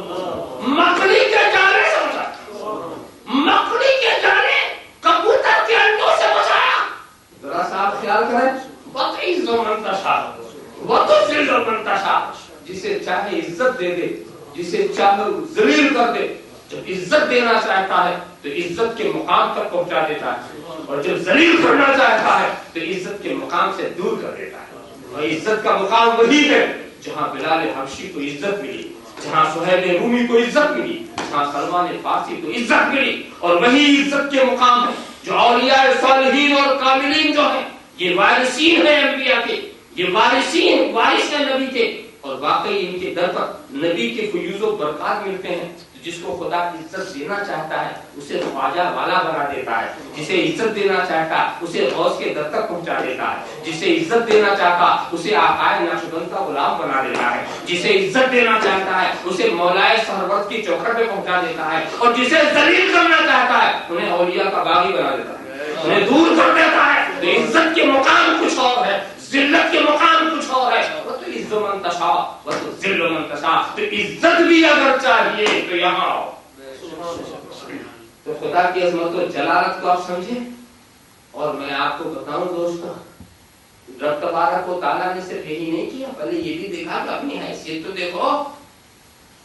مکڑی کے جالے سے بچایا. مکڑی کے جالے کبوتر کے انڈوں سے بچایا. ذرا سا آپ خیال کریں. وَتَعِزُّ مَن تَشَاءُ وَتُذِلُّ مَن تَشَاءُ. جسے چاہے عزت دے دے جسے چاہے ذلیل کر دے. جب عزت دینا چاہتا ہے تو عزت کے مقام تک پہنچا دیتا ہے اور جب ذلیل کرنا چاہتا ہے تو عزت کے مقام سے دور کر دیتا ہے. اور عزت کا مقام وہی ہے جہاں بلال حبشی کو عزت ملی, جہاں سہیل رومی کو عزت ملی, جہاں سلمان فارسی کو عزت ملی. اور وہی عزت کے مقام ہے جو اولیاء صالحین اور کاملین جو ہیں یہ وارثین ہیں انبیاء کے, یہ وارث ہیں نبی کے. اور واقعی ان کے در پر نبی کے فیوز و برکات ملتے ہیں. جس کو خدا عزت دینا چاہتا ہے اسے خواجہ والا بنا دیتا ہے. جسے عزت دینا چاہتا اسے غوث کے در تک پہنچا دیتا ہے. جسے عزت دینا چاہتا اسے آقائے نقشبند کا غلام بنا دیتا ہے. جسے عزت دینا چاہتا ہے اسے مولائے سرورت کی چوکھٹ پہ پہنچا دیتا ہے. اور جسے ذلیل کرنا چاہتا ہے انہیں اولیاء کا باغی بنا دیتا ہے, انہیں دور کر دیتا ہے. تو عزت کے مقام کچھ اور ہے, ذلت کے مقام کچھ اور ہے. وَتُعِزُّ مَن تَشَاءُ وَتُذِلُّ مَن تَشَاءُ. تو عزت بھی اگر چاہیے تو یہاں آؤ. تو خدا کی عظمت و جلالت کو آپ سمجھیں. اور میں آپ کو بتاؤں دوستوں, رب تبارک و تعالیٰ نے صرف یہی نہیں کیا, پہلے یہ بھی دیکھا کہ اپنی حیثیت تو دیکھو.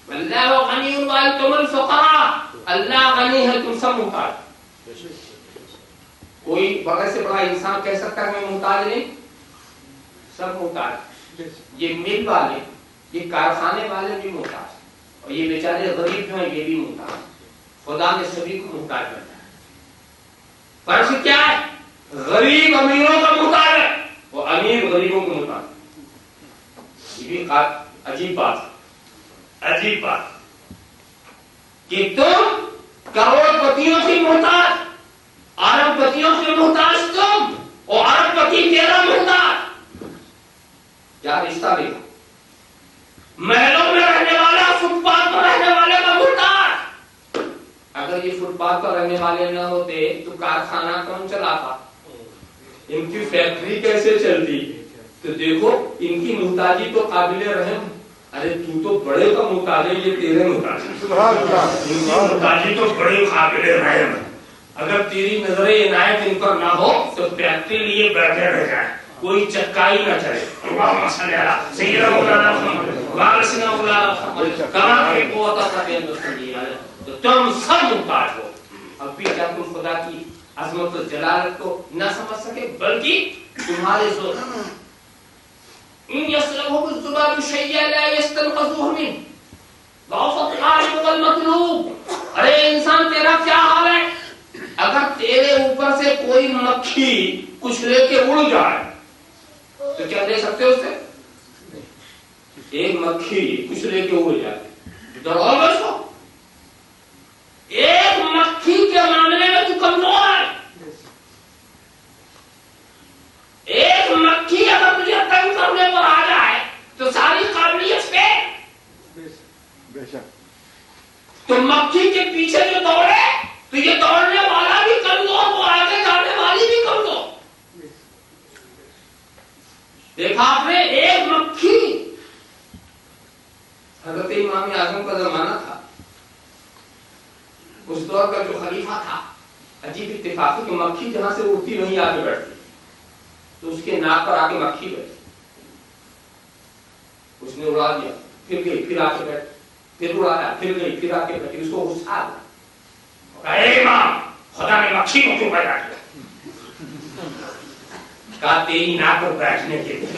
وَاللَّهُ غَنِيٌّ وَأَنتُمُ الْفُقَرَاءُ. اللہ غنی ہے تم سب محتاج. کوئی بڑے سے بڑا انسان کہہ سکتا ہے میں محتاج نہیں, سب محتاج. یہ مل والے یہ کارخانے والے بھی محتاج اور یہ بیچارے غریب جو ہیں یہ بھی محتاج. خدا نے سبھی کو محتاج بنایا. فرض کیا ہے؟ غریب امیروں کا محتاج ہے اور امیر غریبوں کو محتاج. یہ بھی عجیب بات کہ تم کروڑ پتیوں کی محتاج, ارب پتیوں کے محتاج تم اور ارب پتی تیرا محتاج. کیا رشتہ دیکھا؟ محلوں میں رہنے والا فٹ پاتھ پر رہنے والے کا محتاج. اگر یہ فٹ پاتھ پر رہنے والے نہ ہوتے تو کارخانہ کون چلاتا, ان کی فیکٹری کیسے چلتی؟ تو دیکھو ان کی محتاجی تو قابل رحم. ارے تو بڑے کا محتاج ہے, یہ تیرے محتاج ہے. ان کی محتاجی تو بڑے قابل رحم. اگر تیری نظر عنایت ان پر نہ ہو تو فیکٹری لیے بیٹھے رہ جائیں, کوئی چکائی نہ چلے. اللہم صلی علی سیدنا مولانا محمد وعلی سیدنا مولانا محمد کما کہ قوت کا تو تم سب محتاج ہو. اب بھی کیا تم خدا کی عظمت و جلالت کو نہ سمجھ سکے؟ بلکہ تمہارے زور ان یسلبهم الذباب شیئا لا یستنقذوه منه ضعف الطالب والمطلوب. ارے انسان تیرا کیا حال ہے؟ اگر تیرے اوپر سے کوئی مکھی کچھ لے کے اڑ جائے تو کیا لے سکتے ہو اس سے؟ ایک مکھی کچھ لے کے اڑ جائے ڈرو بس ہو. ایک مکھی کے معاملے میں تو کمزور ہے. ایک مکھی اگر تجھے تنگ کرنے پر آ جائے تو ساری قابلیت پہ. تو مکھی کے پیچھے جو دوڑے تو یہ دوڑنے والا بھی کمزور، وہ آگے جانے والی بھی کمزور. دیکھا آپ نے ایک مکھی. حضرت امام اعظم کا زمانہ تھا، اس دور کا جو خلیفہ تھا، عجیب اتفاق ہے کہ مکھی جہاں سے اڑتی وہیں آ کے بیٹھتی، تو اس کے ناک پر آ کے مکھی بیٹھی، اس نے اڑا دیا، پھر گئی، پھر آ کے بیٹھ، پھر اڑایا، پھر گئی، پھر آ کے بیٹھی. اس کو غصہ آ گیا، اے امام خدا نے مکھی کو کیوں پیدا کیا؟ کہا تیری ناک پر بیٹھنے کے لیے،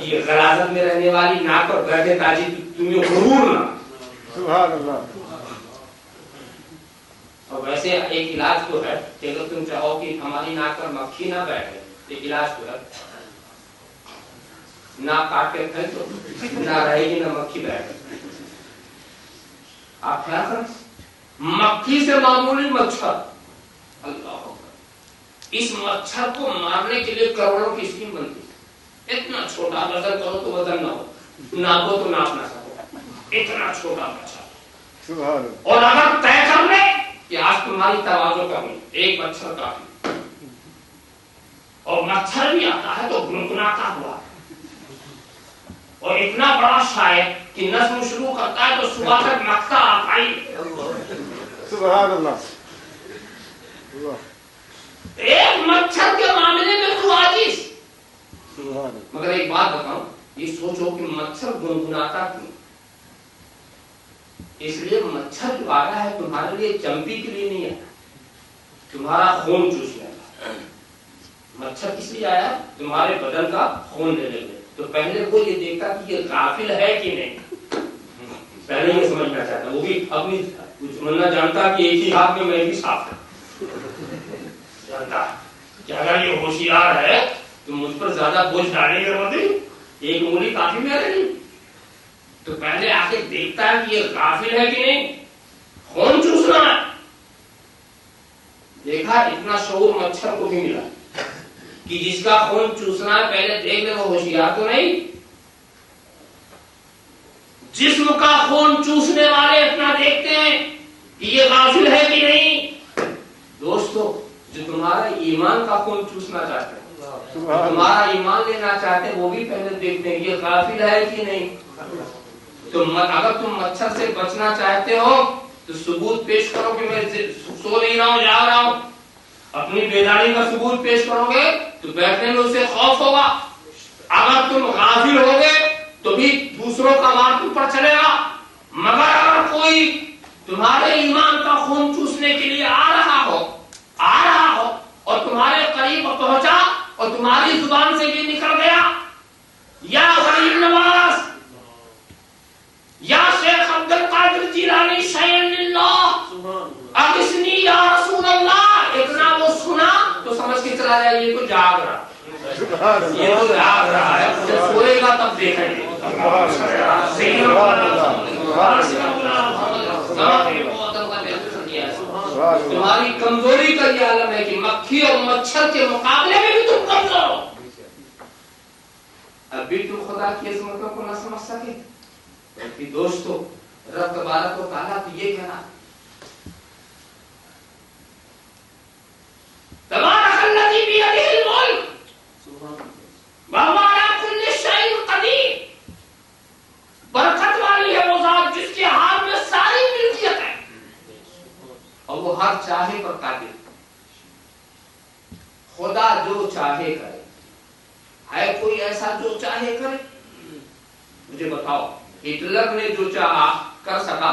یہ غلاظت میں رہنے والی ناک پر بیٹھے تاکہ تمہیں غرور نہ. سبحان اللہ. اور ویسے ایک علاج تو ہے کہ اگر تم چاہو کہ ہماری ناک پر مکھی نہ بیٹھے، ایک علاج تو ہے، ناک کاٹ کے پھینک دو، نہ رہے گی نہ مکھی بیٹھے. آپ کیا کریں؟ مکھی سے معمولی مچھر، اللہ اس مچھر کو مارنے کے لیے کروڑوں کی اسکیم بنتی ہے. اتنا چھوٹا وزن کرو تو وزن نہ ہو، ناپو تو ناپ نہ سکو، اتنا چھوٹا مچھر. اور اگر طے کر لے کہ آج تمہاری توازو کرنی، ایک مچھر کافی. اور مچھر بھی آتا ہے تو گنگناتا ہوا، اور اتنا بڑا شاعر کہ نظم شروع کرتا ہے تو صبح تک مکتا آتا ہی. سبحان اللہ. ایک مچھر کے معاملے میں تو عاجز. مگر ایک بات بتاؤں، یہ سوچو کہ مچھر گنگناتا کیوں؟ اس لیے مچھر جو آیا ہے تمہارے لیے چمپی کے لیے نہیں ہے، تمہارا خون چوسنے کا. مچھر کس لیے آیا؟ تمہارے بدن کا خون لینے کے. تو پہلے وہ یہ دیکھتا کہ یہ غافل ہے کہ نہیں، پہلے یہ سمجھنا چاہتا، وہ بھی اپنی سمجھنا جانتا کہ ایک ہی ہاتھ میں بھی صاف ہے، جانتا کہ اگر یہ ہوشیار ہے تو مجھ پر زیادہ بوجھ ڈالنے کی ضرورت نہیں، ایک انگلی کافی میرے نہیں. تو پہلے آ کے دیکھتا ہے کہ یہ غافل ہے کہ نہیں، خون چوسنا ہے. دیکھا اتنا شعور مچھر کو بھی ملا کہ جس کا خون چوسنا ہے پہلے دیکھ لے وہ ہوشیار تو نہیں. جسم کا خون چوسنے والے اتنا دیکھتے ہیں کہ یہ غافل ہے کہ نہیں. دوستو جو تمہارا ایمان کا خون چوسنا چاہتے ہیں، تمہارا ایمان لینا چاہتے ہیں، وہ بھی پہلے دیکھتے ہیں یہ غافل ہے کہ نہیں. تو اگر تم مچھر سے بچنا چاہتے ہو تو ثبوت پیش کرو کہ میں سو نہیں رہا ہوں، جاگ رہا ہوں. اپنی بیداری کا ثبوت پیش کرو گے تو بیٹھنے میں اسے خوف ہوگا. اگر تم غافل ہوگے تو بھی دوسروں کا وار تم پر چلے گا. مگر اگر کوئی تمہارے ایمان کا خون چوسنے کے لیے آ رہا ہو اور تمہارے قریب پہنچا اور تمہاری زبان سے بھی نکل گیا، یا غریب نواز، یا شیخ عبد القادر جیلانی شیئن للہ اغثنی یا رسول اللہ، اتنا وہ سنا تو سمجھ کے چلا جائے یہ تو جاگ رہا، یہ تو جاگ رہا ہے. جب سوئے گا تب دیکھیں گے. تمہاری کمزوری کا یہ عالم ہے کہ مکھی اور مچھر کے مقابلے میں بھی تم کمزور ہو. اب بھی تم خدا کی عظمتوں کو نہ سمجھ سکے. بلکہ دوستو رب تبارک و تعالیٰ تو یہ کہنا، تبارک الذی بیدہ الملک وہو علی کل شیء قدیر. برکت والی ہے وہ ذات جس کے ہاتھ میں ساری ملکیت ہے اور وہ ہر چاہے پر قادر. خدا جو چاہے کرے. ہے کوئی ایسا جو چاہے کرے؟ مجھے بتاؤ. ہٹلر نے جو چاہا کر سکا؟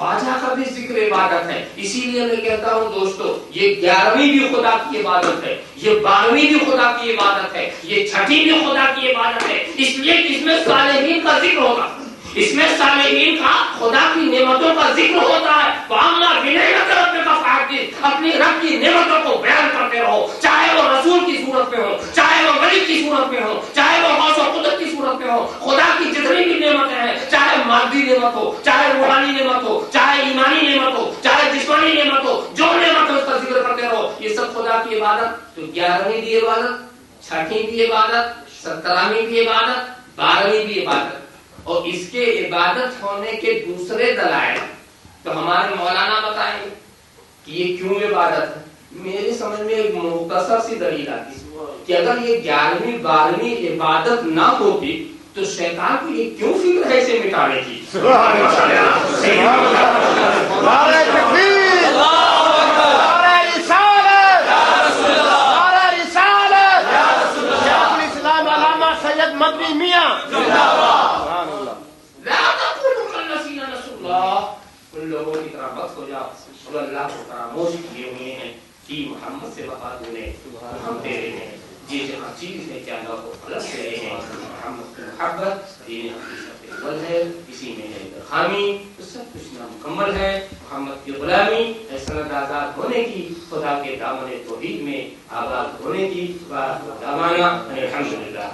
خواجہ کا بھی ذکر عبادت ہے. اسی لیے میں کہتا ہوں دوستو یہ 11ویں بھی خدا کی عبادت ہے, یہ 12ویں بھی خدا کی عبادت ہے, یہ 6ٹھی بھی خدا کی عبادت ہے. اس لیے اس میں صالحین کا ذکر ہوگا, اس میں صالحین کا خدا کی نعمتوں کا ذکر ہوتا ہے. وَأَمَّا بِنِعْمَتِ رَبِّكَ فَحَدِّثْ, اپنی رب کی نعمتوں کو بیان کرتے رہو, چاہے وہ رسول کی صورت میں ہو, چاہے وہ ولی کی صورت میں ہو, چاہے وہ غوث و قدرت کی صورت میں ہو. خدا کی جتنی بھی نعمتیں ہیں, چاہے مادی نعمت ہو, چاہے روحانی نعمت ہو, چاہے ایمانی نعمت ہو, چاہے جسمانی نعمت ہو, جو نعمت ہے اس کا ذکر کرتے رہو. یہ سب خدا کی عبادت. تو 11ویں بھی عبادت, 6ٹھی بھی عبادت, 17ویں بھی عبادت, 12ویں بھی عبادت. اور اس کے عبادت ہونے کے دوسرے دلائل تو ہمارے مولانا بتائیں گے کہ یہ کیوں عبادت ہے. میری سمجھ میں ایک مختصر سی دلیل آتی ہے کہ اگر یہ 11ویں 12ویں عبادت نہ ہوتی تو شیطان کو یہ کیوں فکر ہے اسے مٹانے کی. مدنی میاں ان لوگوں کی طرح مت ہو جاؤ جو اللہ کو فراموش کیے ہوئے ہیں کہ محمد سے وفات ہوئے ہم تیرے ہیں. یہ جو ہر چیز ہے کیا اللہ کو خلص دے رہے ہیں. محمد کی محبت دین حقیقت اول ہے, اسی میں ہے خامی, تو سب کچھ نامکمل ہے. محمد کی غلامی سند آزاد ہونے کی, خدا کے دامن توحید میں آباد ہونے کی. دامانہ الحمدللہ.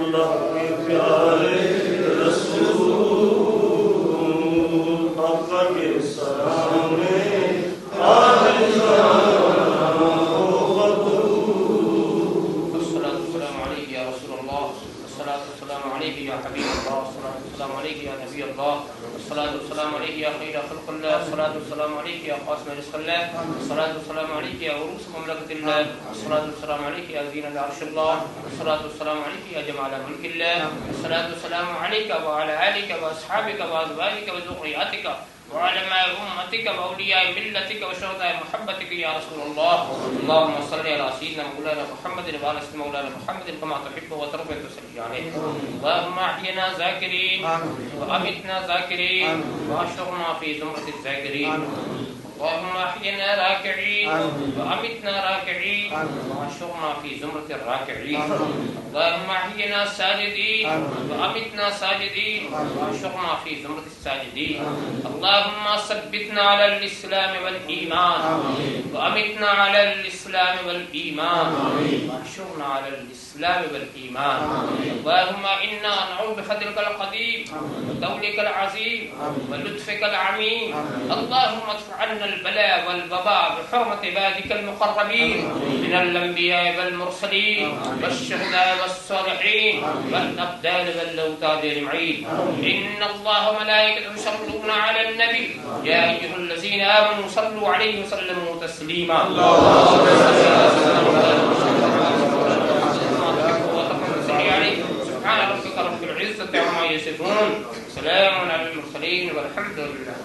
اللہ کے پیارے رسول آقا کے سلام میں السلام عليك يا نبي الله، الصلاة والسلام عليك يا خير خلق الله، الصلاة والسلام عليك يا قاسم رزق الله، الصلاة والسلام عليك يا عروس مملكة الله، الصلاة والسلام عليك يا زينة عرش الله، الصلاة والسلام عليك يا جمال ملك الله، الصلاة والسلام عليك وعلى آلك وأصحابك وأزواجك وذرياتك وعلماء أمتك وأولياء ملتك وشهداء محبتك يا رسول الله. اللهم صل على سيدنا مولانا محمد وعلى سيدنا مولانا محمد كما تحب وترضى وتصلي عليه. اللهم أحينا ذاكرين وأمتنا ذاكرين وأحشرنا في زمرة الذاكرين. اللهم أحينا راكعين وأمتنا راكعين وأحشرنا في زمرة الراكعين. اللهم أحينا ساجدين وأمتنا ساجدين وأحشرنا في زمرة الساجدين. اللهم ثبتنا على الإسلام والإيمان وأمتنا على الإسلام والإيمان وأحشرنا على الإسلام والإيمان. اللهم إنا نعوذ بفضلك القديم وطولك العظيم ولطفك العميم. اللهم ادفع عنا البلاء والوباء بحرمة عبادك المقربين من الأنبياء والمرسلين والشهداء والصالحين والأبدال والأوتاد أجمعين. إن الله وملائكته يصلون على النبي يا أيها الذين آمنوا صلوا عليه وسلموا تسليما. سبحان ربك رب العزة عما يصفون، سلام على المرسلين والحمد لله.